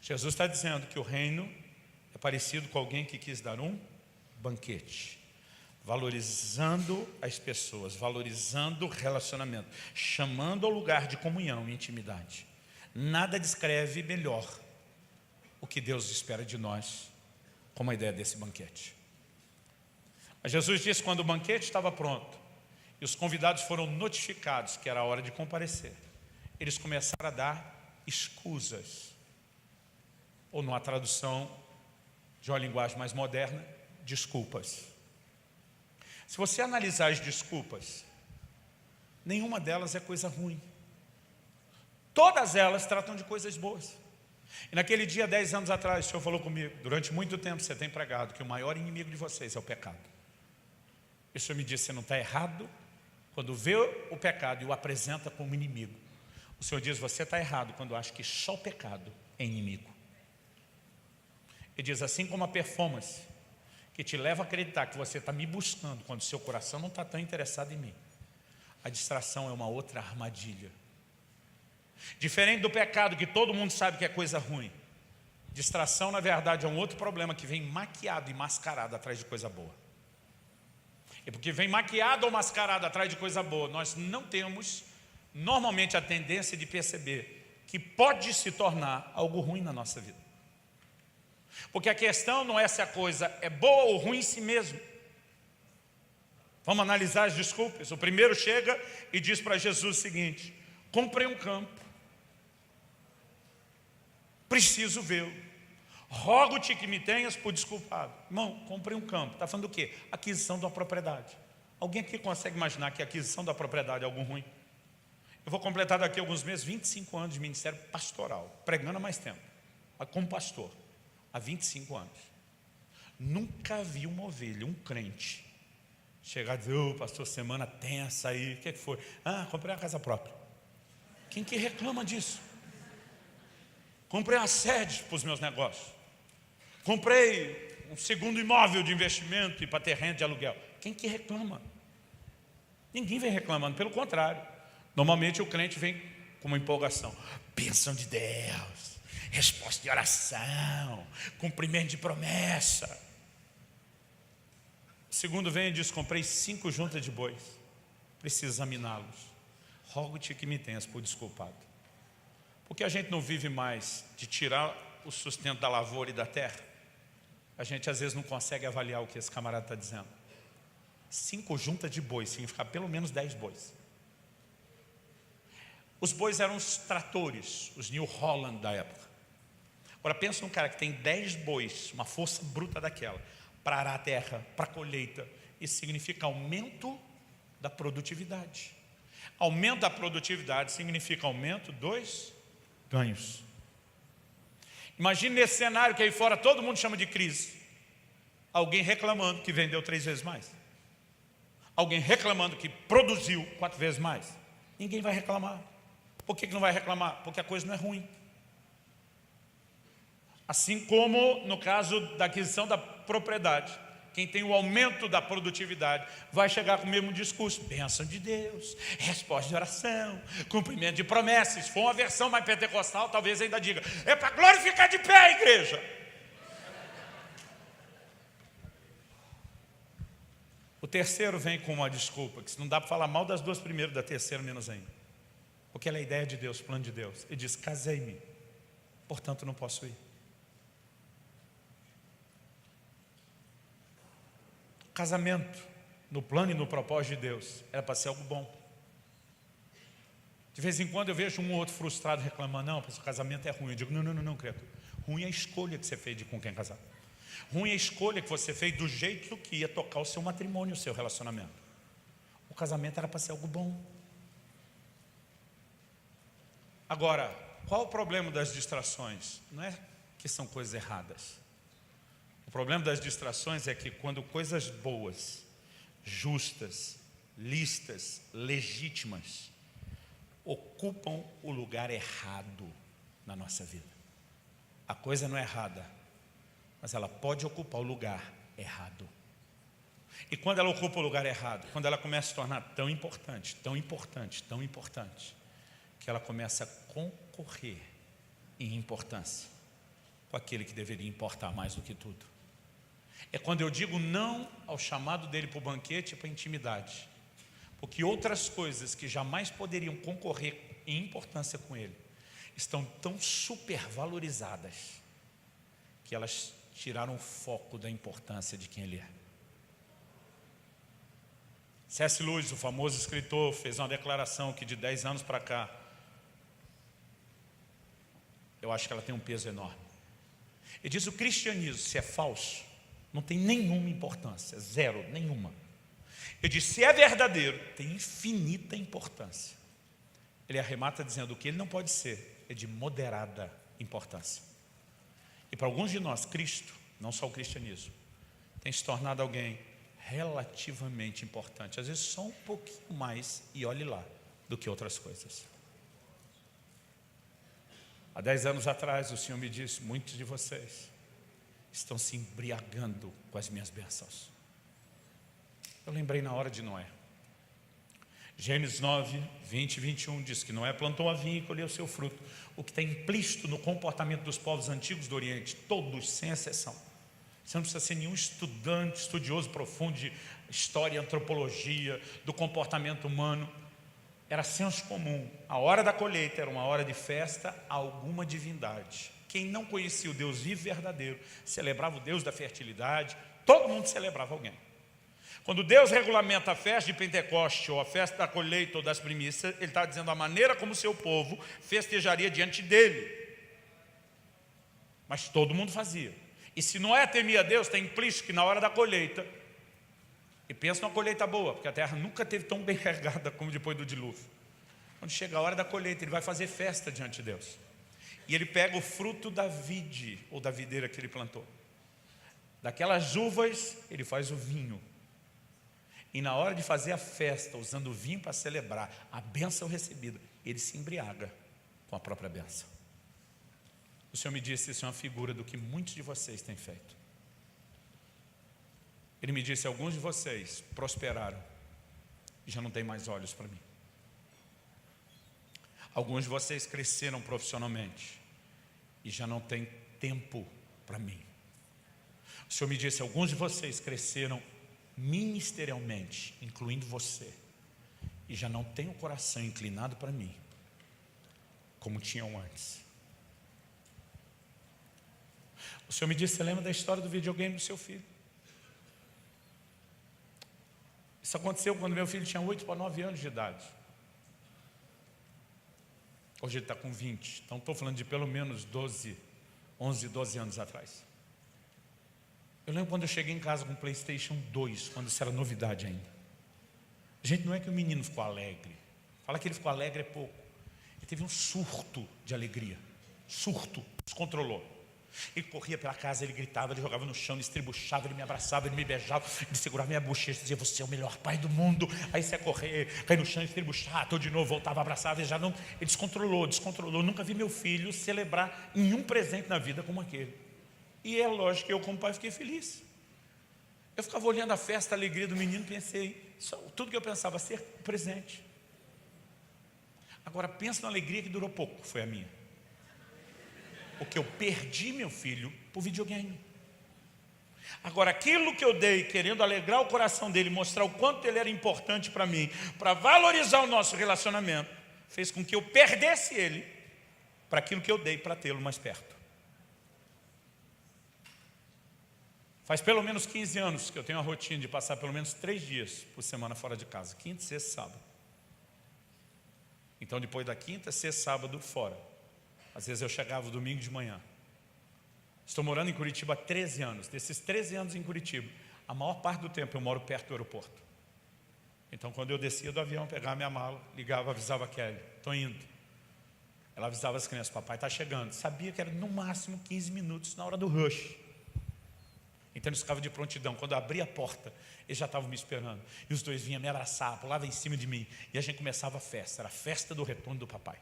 Jesus está dizendo que o reino é parecido com alguém que quis dar um banquete, valorizando as pessoas, valorizando o relacionamento, chamando ao lugar de comunhão e intimidade. Nada descreve melhor o que Deus espera de nós como a ideia desse banquete. Mas Jesus disse: quando o banquete estava pronto e os convidados foram notificados que era a hora de comparecer, eles começaram a dar escusas, ou numa tradução de uma linguagem mais moderna, desculpas. Se você analisar as desculpas, nenhuma delas é coisa ruim. Todas elas tratam de coisas boas. E naquele dia, 10 anos atrás, o Senhor falou comigo: durante muito tempo você tem pregado que o maior inimigo de vocês é o pecado. E o Senhor me disse: você não está errado quando vê o pecado e o apresenta como inimigo. O Senhor diz: você está errado quando acha que só o pecado é inimigo. Ele diz: assim como a performance que te leva a acreditar que você está me buscando quando seu coração não está tão interessado em mim, a distração é uma outra armadilha. Diferente do pecado, que todo mundo sabe que é coisa ruim. Distração, na verdade, é um outro problema que vem maquiado e mascarado atrás de coisa boa. E porque vem maquiado ou mascarado atrás de coisa boa, nós não temos, normalmente, a tendência de perceber que pode se tornar algo ruim na nossa vida. Porque a questão não é se a coisa é boa ou ruim em si mesmo. Vamos analisar as desculpas. O primeiro chega e diz para Jesus o seguinte: comprei um campo, preciso vê-lo, rogo-te que me tenhas por desculpado. Irmão, comprei um campo, está falando do quê? Aquisição de uma propriedade. Alguém aqui consegue imaginar que a aquisição da propriedade é algo ruim? Eu vou completar daqui a alguns meses 25 anos de ministério pastoral, pregando há mais tempo, como pastor, há 25 anos. Nunca vi uma ovelha, um crente, chegar e dizer: ô pastor, semana tensa aí, o que foi? Ah, comprei uma casa própria. Quem que reclama disso? Comprei uma sede para os meus negócios. Comprei um segundo imóvel de investimento e para ter renda de aluguel. Quem que reclama? Ninguém vem reclamando, pelo contrário. Normalmente o crente vem com uma empolgação. Bênção de Deus, resposta de oração, cumprimento de promessa. O segundo vem e diz: comprei 5 juntas de bois, preciso examiná-los. Rogo-te que me tenhas por desculpado. Porque a gente não vive mais de tirar o sustento da lavoura e da terra. A gente às vezes não consegue avaliar o que esse camarada está dizendo. 5 juntas de bois significa pelo menos 10 bois. Os bois eram os tratores, os New Holland da época. Agora pensa num cara que tem 10 bois, uma força bruta daquela, para arar a terra, para a colheita. Isso significa aumento da produtividade. Aumento da produtividade significa aumento dos ganhos. Imagine nesse cenário que aí fora todo mundo chama de crise. Alguém reclamando que vendeu 3 vezes mais. Alguém reclamando que produziu 4 vezes mais. Ninguém vai reclamar. Por que não vai reclamar? Porque a coisa não é ruim. Assim como no caso da aquisição da propriedade. Quem tem o aumento da produtividade vai chegar com o mesmo discurso: bênção de Deus, resposta de oração, cumprimento de promessas. Se for uma versão mais pentecostal, talvez ainda diga: é para glorificar de pé a igreja. O terceiro vem com uma desculpa, que não dá para falar mal das 2 primeiras, da terceira menos ainda. Porque ela é a ideia de Deus, plano de Deus. Ele diz: casei-me, portanto não posso ir. Casamento, no plano e no propósito de Deus, era para ser algo bom. De vez em quando eu vejo um ou outro frustrado reclamando: não, o casamento é ruim. Eu digo: não, criatura. Ruim é a escolha que você fez de com quem casar. Ruim é a escolha que você fez do jeito que ia tocar o seu matrimônio, o seu relacionamento. O casamento era para ser algo bom. Agora, qual o problema das distrações? Não é que são coisas erradas. O problema das distrações é que quando coisas boas, justas, lícitas, legítimas, ocupam o lugar errado na nossa vida. A coisa não é errada, mas ela pode ocupar o lugar errado. E quando ela ocupa o lugar errado, quando ela começa a se tornar tão importante, que ela começa a concorrer em importância com aquele que deveria importar mais do que tudo. É quando eu digo não ao chamado dele para o banquete e para a intimidade. Porque outras coisas que jamais poderiam concorrer em importância com ele estão tão supervalorizadas que elas tiraram o foco da importância de quem ele é. C.S. Lewis, o famoso escritor, fez uma declaração que de 10 anos para cá, eu acho que ela tem um peso enorme. Ele diz: o cristianismo, se é falso, não tem nenhuma importância, zero, nenhuma. Ele diz: se é verdadeiro, tem infinita importância. Ele arremata dizendo: o que ele não pode ser é de moderada importância. E para alguns de nós, Cristo, não só o cristianismo, tem se tornado alguém relativamente importante, às vezes só um pouquinho mais, e olhe lá, do que outras coisas. Há 10 anos atrás o Senhor me disse: muitos de vocês estão se embriagando com as minhas bênçãos. Eu lembrei na hora de Noé. Gênesis 9, 20 e 21 diz que Noé plantou a vinha e colheu o seu fruto. O que está implícito no comportamento dos povos antigos do Oriente, todos, sem exceção. Você não precisa ser nenhum estudioso profundo de história e antropologia, do comportamento humano. Era senso comum. A hora da colheita era uma hora de festa a alguma divindade. Quem não conhecia o Deus vivo e verdadeiro, celebrava o Deus da fertilidade, todo mundo celebrava alguém. Quando Deus regulamenta a festa de Pentecoste, ou a festa da colheita ou das primícias, Ele está dizendo a maneira como o seu povo festejaria diante dEle. Mas todo mundo fazia. E se Noé temia Deus, está implícito que na hora da colheita, e pensa numa colheita boa, porque a terra nunca esteve tão bem regada como depois do dilúvio. Quando chega a hora da colheita, ele vai fazer festa diante de Deus. E ele pega o fruto da vide, ou da videira que ele plantou. Daquelas uvas, ele faz o vinho. E na hora de fazer a festa, usando o vinho para celebrar a bênção recebida, ele se embriaga com a própria bênção. O Senhor me disse, isso é uma figura do que muitos de vocês têm feito. Ele me disse, alguns de vocês prosperaram e já não tem mais olhos para mim. Alguns de vocês cresceram profissionalmente e já não tem tempo para mim. O Senhor me disse, alguns de vocês cresceram ministerialmente, incluindo você, e já não tem o coração inclinado para mim, como tinham antes. O Senhor me disse, você lembra da história do videogame do seu filho? Isso aconteceu quando meu filho tinha 8 para 9 anos de idade. Hoje ele está com 20, então estou falando de pelo menos 11, 12 anos atrás. Eu lembro quando eu cheguei em casa com o PlayStation 2, quando isso era novidade ainda. Gente, não é que o menino ficou alegre. Fala que ele ficou alegre é pouco. Ele teve um surto de alegria. Surto, descontrolou. Ele corria pela casa, ele gritava, ele jogava no chão, ele estribuchava, ele me abraçava, ele me beijava, ele segurava minha bochecha e dizia, você é o melhor pai do mundo. Aí você ia correr, cair no chão, estribuchar, todo de novo, voltava, abraçava, ele já não... Ele descontrolou. Eu nunca vi meu filho celebrar nenhum presente na vida como aquele. E é lógico que eu, como pai, fiquei feliz. Eu ficava olhando a festa, a alegria do menino, pensei, tudo que eu pensava ser presente. Agora, pensa na alegria que durou pouco, foi a minha. Porque eu perdi meu filho por videogame. Agora, aquilo que eu dei, querendo alegrar o coração dele, mostrar o quanto ele era importante para mim, para valorizar o nosso relacionamento, fez com que eu perdesse ele para aquilo que eu dei para tê-lo mais perto. Faz pelo menos 15 anos que eu tenho a rotina de passar pelo menos 3 dias por semana fora de casa. Quinta, sexta, sábado. Então depois da quinta, sexta, sábado, fora. Às vezes eu chegava domingo de manhã. Estou morando em Curitiba há 13 anos. Desses 13 anos em Curitiba, a maior parte do tempo eu moro perto do aeroporto. Então quando eu descia do avião, pegava minha mala, ligava, avisava a Kelly, estou indo. Ela avisava as crianças, papai está chegando. Sabia que era no máximo 15 minutos na hora do rush. Então eles ficavam de prontidão. Quando eu abria a porta, eles já estavam me esperando. E os dois vinham me abraçar, pulavam em cima de mim. E a gente começava a festa. Era a festa do retorno do papai.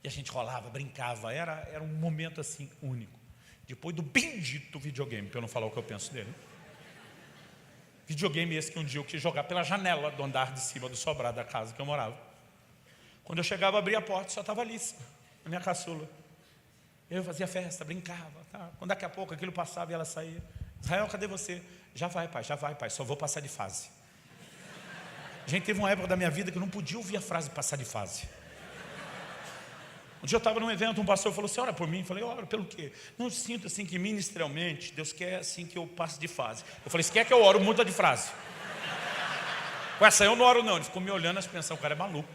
E a gente rolava, brincava. Era um momento assim único. Depois do bendito videogame, para eu não falar o que eu penso dele. Videogame esse que um dia eu quis jogar pela janela do andar de cima do sobrado da casa que eu morava. Quando eu chegava, abria a porta, só estava Alice, a minha caçula. Eu fazia festa, brincava. Tá? Quando daqui a pouco aquilo passava e ela saía. Israel, cadê você? Já vai, pai, só vou passar de fase. Gente, teve uma época da minha vida que eu não podia ouvir a frase passar de fase. Um dia eu estava num evento, um pastor falou, você ora por mim? Eu falei, ora pelo quê? Não, eu sinto assim que ministerialmente, Deus quer assim que eu passe de fase. Eu falei, se quer que eu oro, muda de frase. Com essa eu não oro não. Ele ficou me olhando e pensando, o cara é maluco.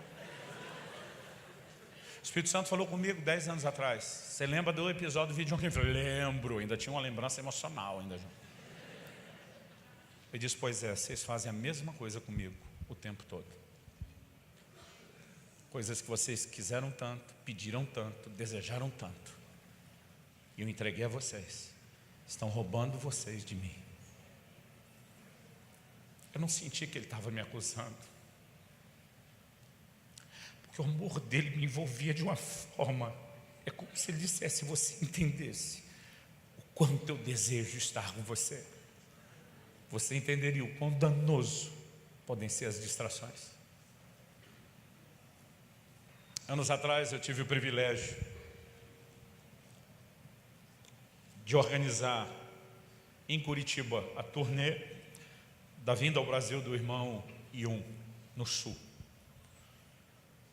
O Espírito Santo falou comigo 10 anos atrás. Você lembra do episódio do videogame? Eu falei, lembro, ainda tinha uma lembrança emocional ainda. Ele disse, pois é, vocês fazem a mesma coisa comigo o tempo todo. Coisas que vocês quiseram tanto, pediram tanto, desejaram tanto. E eu entreguei a vocês. Estão roubando vocês de mim. Eu não senti que ele estava me acusando. Porque o amor dele me envolvia de uma forma. É como se ele dissesse, se você entendesse o quanto eu desejo estar com você, você entenderia o quão danoso podem ser as distrações. Anos atrás eu tive o privilégio de organizar em Curitiba a turnê da vinda ao Brasil do irmão Yun, no Sul.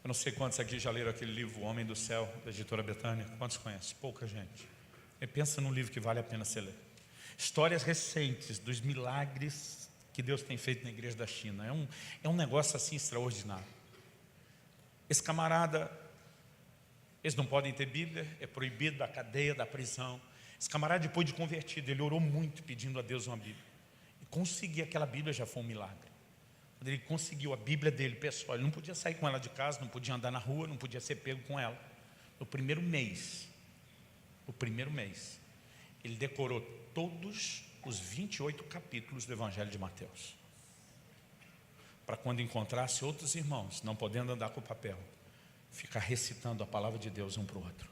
Eu não sei quantos aqui já leram aquele livro, O Homem do Céu, da editora Betânia. Quantos conhecem? Pouca gente. E pensa num livro que vale a pena ser lido. Histórias recentes dos milagres que Deus tem feito na igreja da China. É um negócio assim extraordinário. Esse camarada, eles não podem ter Bíblia, é proibido da cadeia, da prisão. Esse camarada, depois de convertido, ele orou muito pedindo a Deus uma Bíblia. E conseguir aquela Bíblia já foi um milagre. Quando ele conseguiu a Bíblia dele, pessoal, ele não podia sair com ela de casa, não podia andar na rua, não podia ser pego com ela. No primeiro mês, ele decorou todos os 28 capítulos do Evangelho de Mateus. Para quando encontrasse outros irmãos, não podendo andar com o papel, ficar recitando a palavra de Deus um para o outro.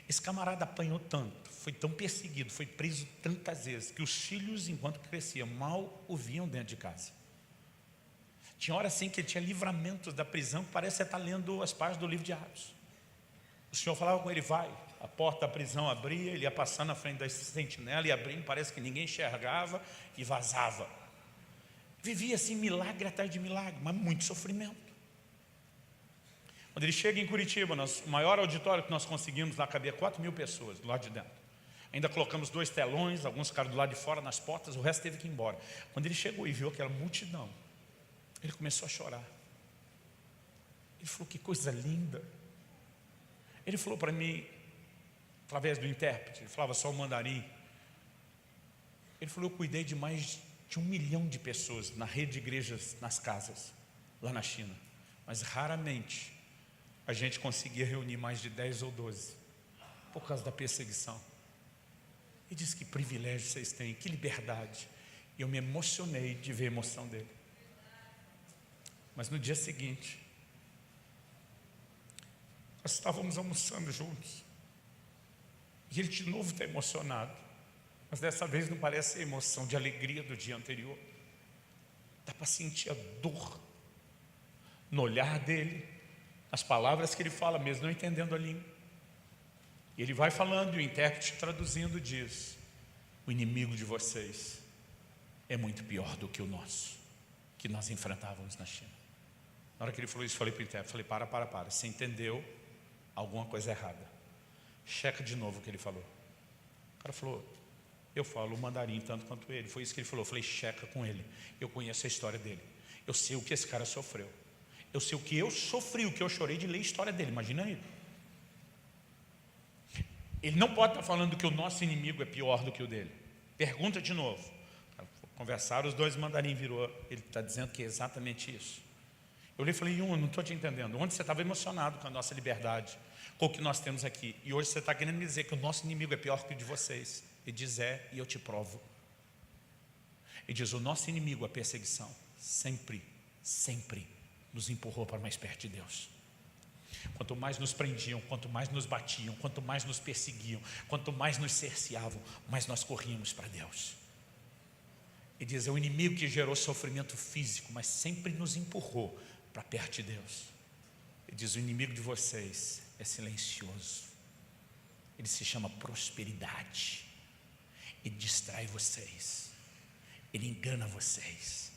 Esse camarada apanhou tanto, foi tão perseguido, foi preso tantas vezes, que os filhos, enquanto cresciam, mal o viam dentro de casa. Tinha hora assim que ele tinha livramentos da prisão, que parece que você está lendo as páginas do livro de Atos. O Senhor falava com ele, vai. A porta da prisão abria, ele ia passando na frente da sentinela e abrindo, parece que ninguém enxergava e vazava. Vivia assim, milagre atrás de milagre, mas muito sofrimento. Quando ele chega em Curitiba, o maior auditório que nós conseguimos, lá cabia 4.000 pessoas do lado de dentro. Ainda colocamos 2 telões, alguns ficaram do lado de fora nas portas, o resto teve que ir embora. Quando ele chegou e viu aquela multidão, ele começou a chorar. Ele falou, que coisa linda. Ele falou para mim, através do intérprete, ele falava só o mandarim. Ele falou, eu cuidei de mais de 1 milhão de pessoas na rede de igrejas, nas casas, lá na China. Mas raramente a gente conseguia reunir mais de 10 ou 12, por causa da perseguição. E disse, que privilégio vocês têm, que liberdade. E eu me emocionei de ver a emoção dele. Mas no dia seguinte, nós estávamos almoçando juntos. E ele de novo está emocionado. Mas dessa vez não parece a emoção de alegria do dia anterior. Dá para sentir a dor no olhar dele, as palavras que ele fala, mesmo não entendendo a língua. E ele vai falando e o intérprete traduzindo diz, o inimigo de vocês é muito pior do que o nosso, que nós enfrentávamos na China. Na hora que ele falou isso, falei para o intérprete, falei, para, você entendeu alguma coisa errada. Checa de novo o que ele falou. O cara falou, eu falo o mandarim tanto quanto ele. Foi isso que ele falou, eu falei, checa com ele. Eu conheço a história dele. Eu sei o que esse cara sofreu. Eu sei o que eu sofri, o que eu chorei de ler a história dele, imagina aí. Ele não pode estar falando que o nosso inimigo é pior do que o dele. Pergunta de novo. Conversaram, os 2 mandarim virou, ele está dizendo que é exatamente isso. Eu olhei e falei, eu não estou te entendendo. Ontem você estava emocionado com a nossa liberdade, com o que nós temos aqui. E hoje você está querendo me dizer que o nosso inimigo é pior que o de vocês. Ele diz, e eu te provo. Ele diz, o nosso inimigo, a perseguição, sempre nos empurrou para mais perto de Deus. Quanto mais nos prendiam, quanto mais nos batiam, quanto mais nos perseguiam, quanto mais nos cerceavam, mais nós corríamos para Deus. E diz, é o inimigo que gerou sofrimento físico, mas sempre nos empurrou para perto de Deus. Ele diz, o inimigo de vocês é silencioso. Ele se chama prosperidade. Ele distrai vocês. Ele engana vocês.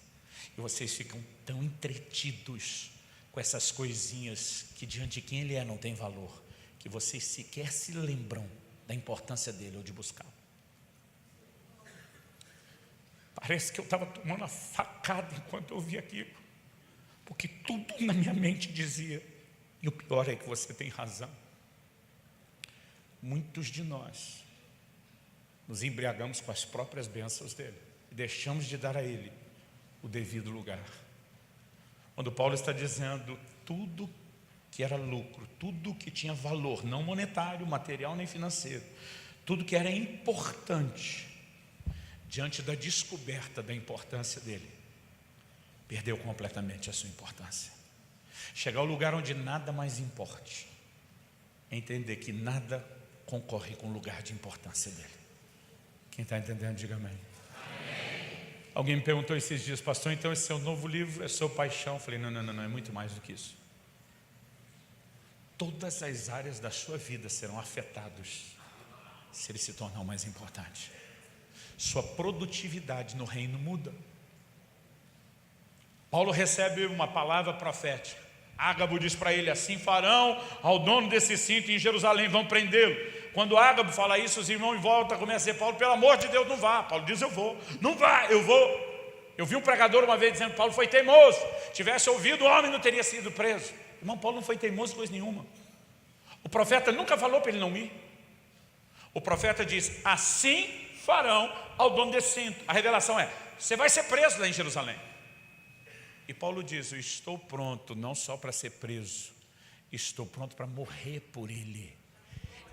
E vocês ficam tão entretidos com essas coisinhas que diante de quem ele é não tem valor, que vocês sequer se lembram da importância dele ou de buscá-lo. Parece que eu estava tomando uma facada enquanto eu ouvia aquilo, porque tudo na minha mente dizia, e o pior é que você tem razão. Muitos de nós nos embriagamos com as próprias bênçãos dele e deixamos de dar a ele o devido lugar. Quando Paulo está dizendo tudo que era lucro, tudo que tinha valor, não monetário, material nem financeiro, tudo que era importante, diante da descoberta da importância dele, perdeu completamente a sua importância. Chegar ao lugar onde nada mais importe, é entender que nada concorre com o lugar de importância dele. Quem está entendendo, diga amém. Alguém me perguntou esses dias, pastor, então esse seu novo livro é sua paixão? Eu falei, não, é muito mais do que isso. todas as áreas da sua vida serão afetadas se ele se tornar o mais importante. Sua produtividade no reino muda. Paulo recebe uma palavra profética. Ágabo diz para ele: assim farão ao dono desse cinto em Jerusalém, vão prendê-lo. Quando Ágabo fala isso, os irmãos em volta começam a dizer: Paulo, pelo amor de Deus, não vá. Paulo diz: eu vou. Não vá, eu vou. Eu vi um pregador uma vez dizendo: Paulo foi teimoso. Tivesse ouvido, o homem não teria sido preso. Irmão, Paulo não foi teimoso coisa nenhuma. O profeta nunca falou para ele não ir. O profeta diz: assim farão ao dono desse cinto. A revelação é: você vai ser preso lá em Jerusalém. E Paulo diz: eu estou pronto não só para ser preso, estou pronto para morrer por ele.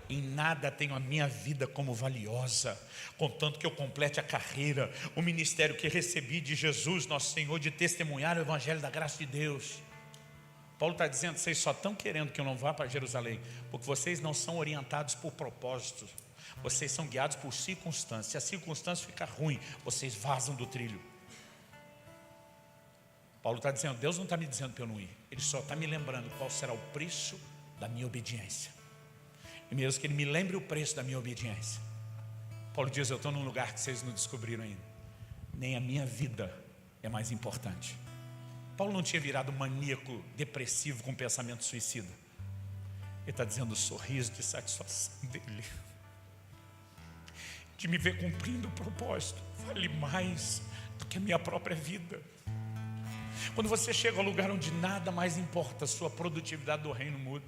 Em nada tenho a minha vida como valiosa, contanto que eu complete a carreira, o ministério que recebi de Jesus, nosso Senhor, de testemunhar o evangelho da graça de Deus. Paulo está dizendo: vocês só estão querendo que eu não vá para Jerusalém, porque vocês não são orientados por propósito, vocês são guiados por circunstâncias. Se a circunstância ficar ruim, vocês vazam do trilho. Paulo está dizendo: Deus não está me dizendo para eu não ir, Ele só está me lembrando qual será o preço da minha obediência. E mesmo que Ele me lembre o preço da minha obediência, Paulo diz: eu estou num lugar que vocês não descobriram ainda. Nem a minha vida é mais importante. Paulo não tinha virado maníaco, depressivo, com pensamento suicida. Ele está dizendo: o sorriso de satisfação dele, de me ver cumprindo o propósito, vale mais do que a minha própria vida. Quando você chega ao lugar onde nada mais importa, sua produtividade do reino muda,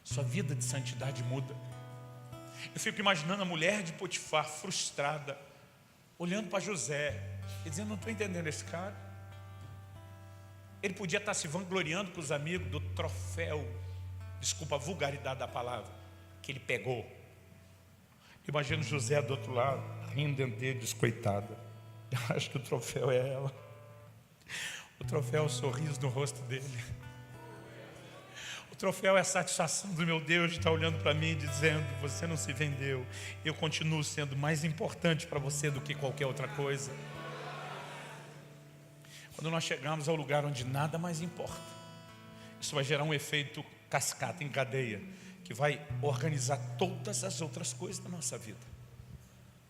sua vida de santidade muda. Eu fico imaginando a mulher de Potifar frustrada, olhando para José e dizendo: não estou entendendo esse cara. Ele podia estar se vangloriando com os amigos do troféu, desculpa a vulgaridade da palavra, que ele pegou. Imagino José do outro lado, rindo dele, descoitada. Eu acho que o troféu é ela. O troféu é o sorriso no rosto dele. O troféu é a satisfação do meu Deus de estar olhando para mim e dizendo: você não se vendeu, eu continuo sendo mais importante para você do que qualquer outra coisa. Quando nós chegamos ao lugar onde nada mais importa, isso vai gerar um efeito cascata, em cadeia, que vai organizar todas as outras coisas da nossa vida.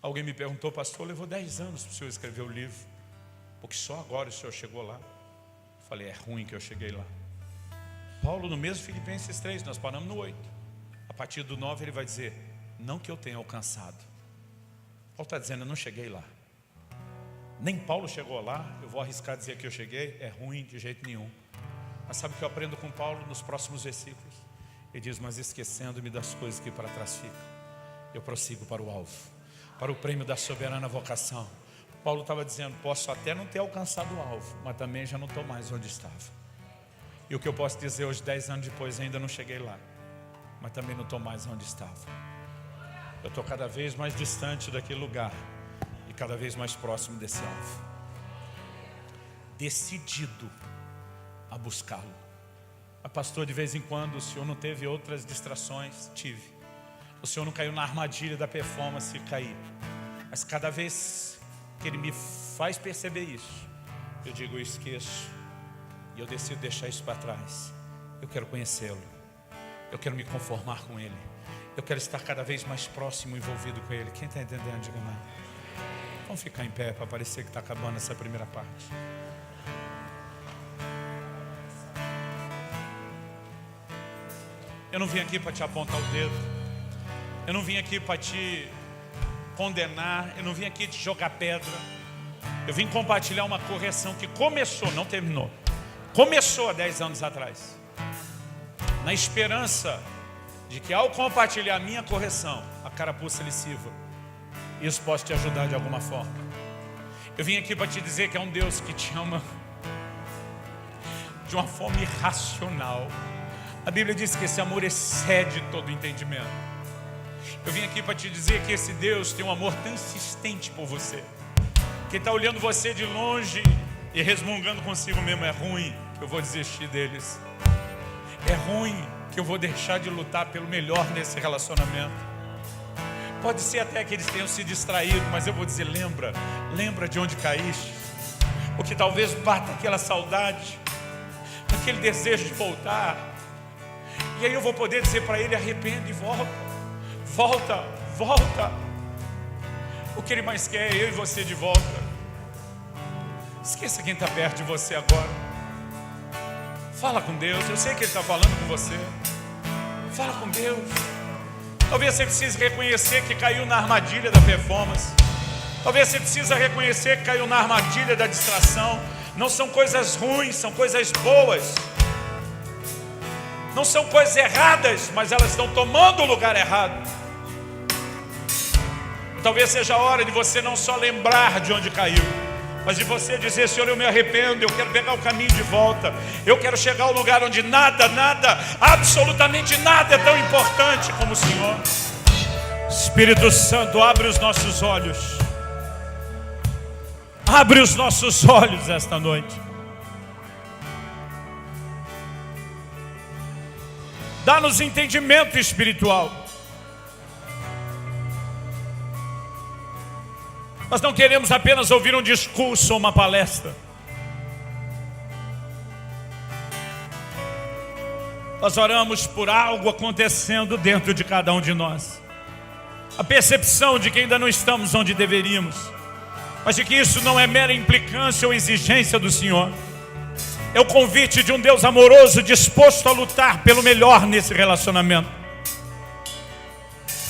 Alguém me perguntou: pastor, levou 10 anos para o senhor escrever o livro, porque só agora o senhor chegou lá. Eu falei: é ruim que eu cheguei lá. Paulo, no mesmo Filipenses 3, nós paramos no 8. A partir do 9 ele vai dizer: não que eu tenha alcançado. Paulo está dizendo: eu não cheguei lá. Nem Paulo chegou lá. Eu vou arriscar dizer que eu cheguei. É ruim de jeito nenhum. Mas sabe o que eu aprendo com Paulo nos próximos versículos? Ele diz: mas esquecendo-me das coisas que para trás ficam, eu prossigo para o alvo, para o prêmio da soberana vocação. Paulo estava dizendo: posso até não ter alcançado o alvo, mas também já não estou mais onde estava. E o que eu posso dizer hoje, 10 anos depois, ainda não cheguei lá, mas também não estou mais onde estava. Eu estou cada vez mais distante daquele lugar e cada vez mais próximo desse alvo, decidido a buscá-lo. Mas pastor, de vez em quando o senhor não teve outras distrações? Tive. O senhor não caiu na armadilha da performance? Caí. Mas cada vez que ele me faz perceber isso, eu digo: eu esqueço. E eu decido deixar isso para trás. Eu quero conhecê-lo. Eu quero me conformar com ele. Eu quero estar cada vez mais próximo, envolvido com ele. Quem está entendendo, diga amém. Vamos ficar em pé para parecer que está acabando essa primeira parte. Eu não vim aqui para te apontar o dedo. Eu não vim aqui para te condenar. Eu não vim aqui te jogar pedra. Eu vim compartilhar uma correção que começou, não terminou. Começou há 10 anos atrás, na esperança de que ao compartilhar a minha correção, a carapuça lhe sirva, isso possa te ajudar de alguma forma. Eu vim aqui para te dizer que é um Deus que te ama de uma forma irracional. A Bíblia diz que esse amor excede todo entendimento. Eu vim aqui para te dizer que esse Deus tem um amor tão insistente por você, que está olhando você de longe e resmungando consigo mesmo: é ruim que eu vou desistir deles. É ruim que eu vou deixar de lutar pelo melhor nesse relacionamento. Pode ser até que eles tenham se distraído, mas eu vou dizer: lembra de onde caíste. Porque talvez bata aquela saudade, aquele desejo de voltar. E aí eu vou poder dizer para ele: arrepende e volta. Volta, volta. O que ele mais quer é eu e você de volta. Esqueça quem está perto de você agora. Fala com Deus. Eu sei que Ele está falando com você. Fala com Deus. Talvez você precise reconhecer que caiu na armadilha da performance. Talvez você precise reconhecer que caiu na armadilha da distração. Não são coisas ruins, são coisas boas. Não são coisas erradas, mas elas estão tomando o lugar errado. Talvez seja a hora de você não só lembrar de onde caiu, mas de você dizer: Senhor, eu me arrependo, eu quero pegar o caminho de volta. Eu quero chegar ao lugar onde nada, absolutamente nada é tão importante como o Senhor. Espírito Santo, abre os nossos olhos. Abre os nossos olhos esta noite. Dá-nos entendimento espiritual. Nós não queremos apenas ouvir um discurso ou uma palestra. Nós oramos por algo acontecendo dentro de cada um de nós. A percepção de que ainda não estamos onde deveríamos, mas de que isso não é mera implicância ou exigência do Senhor. É o convite de um Deus amoroso, disposto a lutar pelo melhor nesse relacionamento.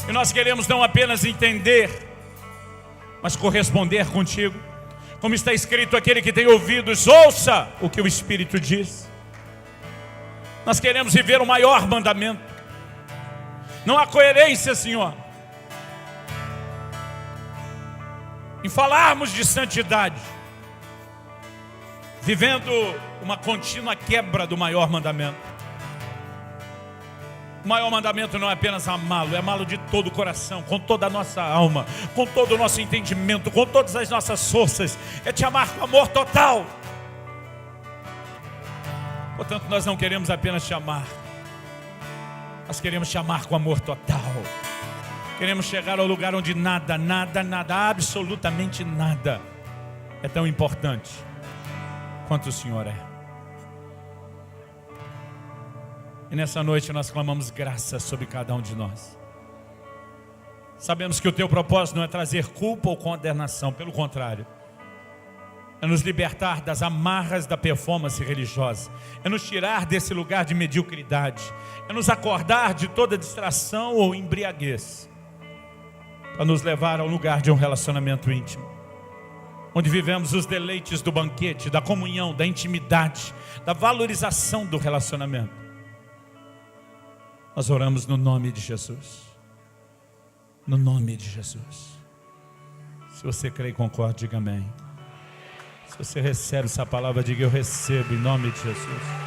E nós queremos não apenas entender, mas corresponder contigo. Como está escrito: aquele que tem ouvidos, ouça o que o Espírito diz. Nós queremos viver o maior mandamento. Não há coerência, Senhor, em falarmos de santidade, vivendo uma contínua quebra do maior mandamento. O maior mandamento não é apenas amá-lo, é amá-lo de todo o coração, com toda a nossa alma, com todo o nosso entendimento, com todas as nossas forças. É te amar com amor total. Portanto, nós não queremos apenas te amar, nós queremos te amar com amor total. Queremos chegar ao lugar onde nada, absolutamente nada é tão importante quanto o Senhor é. E nessa noite nós clamamos graça sobre cada um de nós. Sabemos que o teu propósito não é trazer culpa ou condenação, pelo contrário, é nos libertar das amarras da performance religiosa, é nos tirar desse lugar de mediocridade, é nos acordar de toda distração ou embriaguez, para nos levar ao lugar de um relacionamento íntimo, onde vivemos os deleites do banquete, da comunhão, da intimidade, da valorização do relacionamento. Nós oramos no nome de Jesus. No nome de Jesus. Se você crê e concorda, diga amém. Se você recebe essa palavra, diga: eu recebo em nome de Jesus.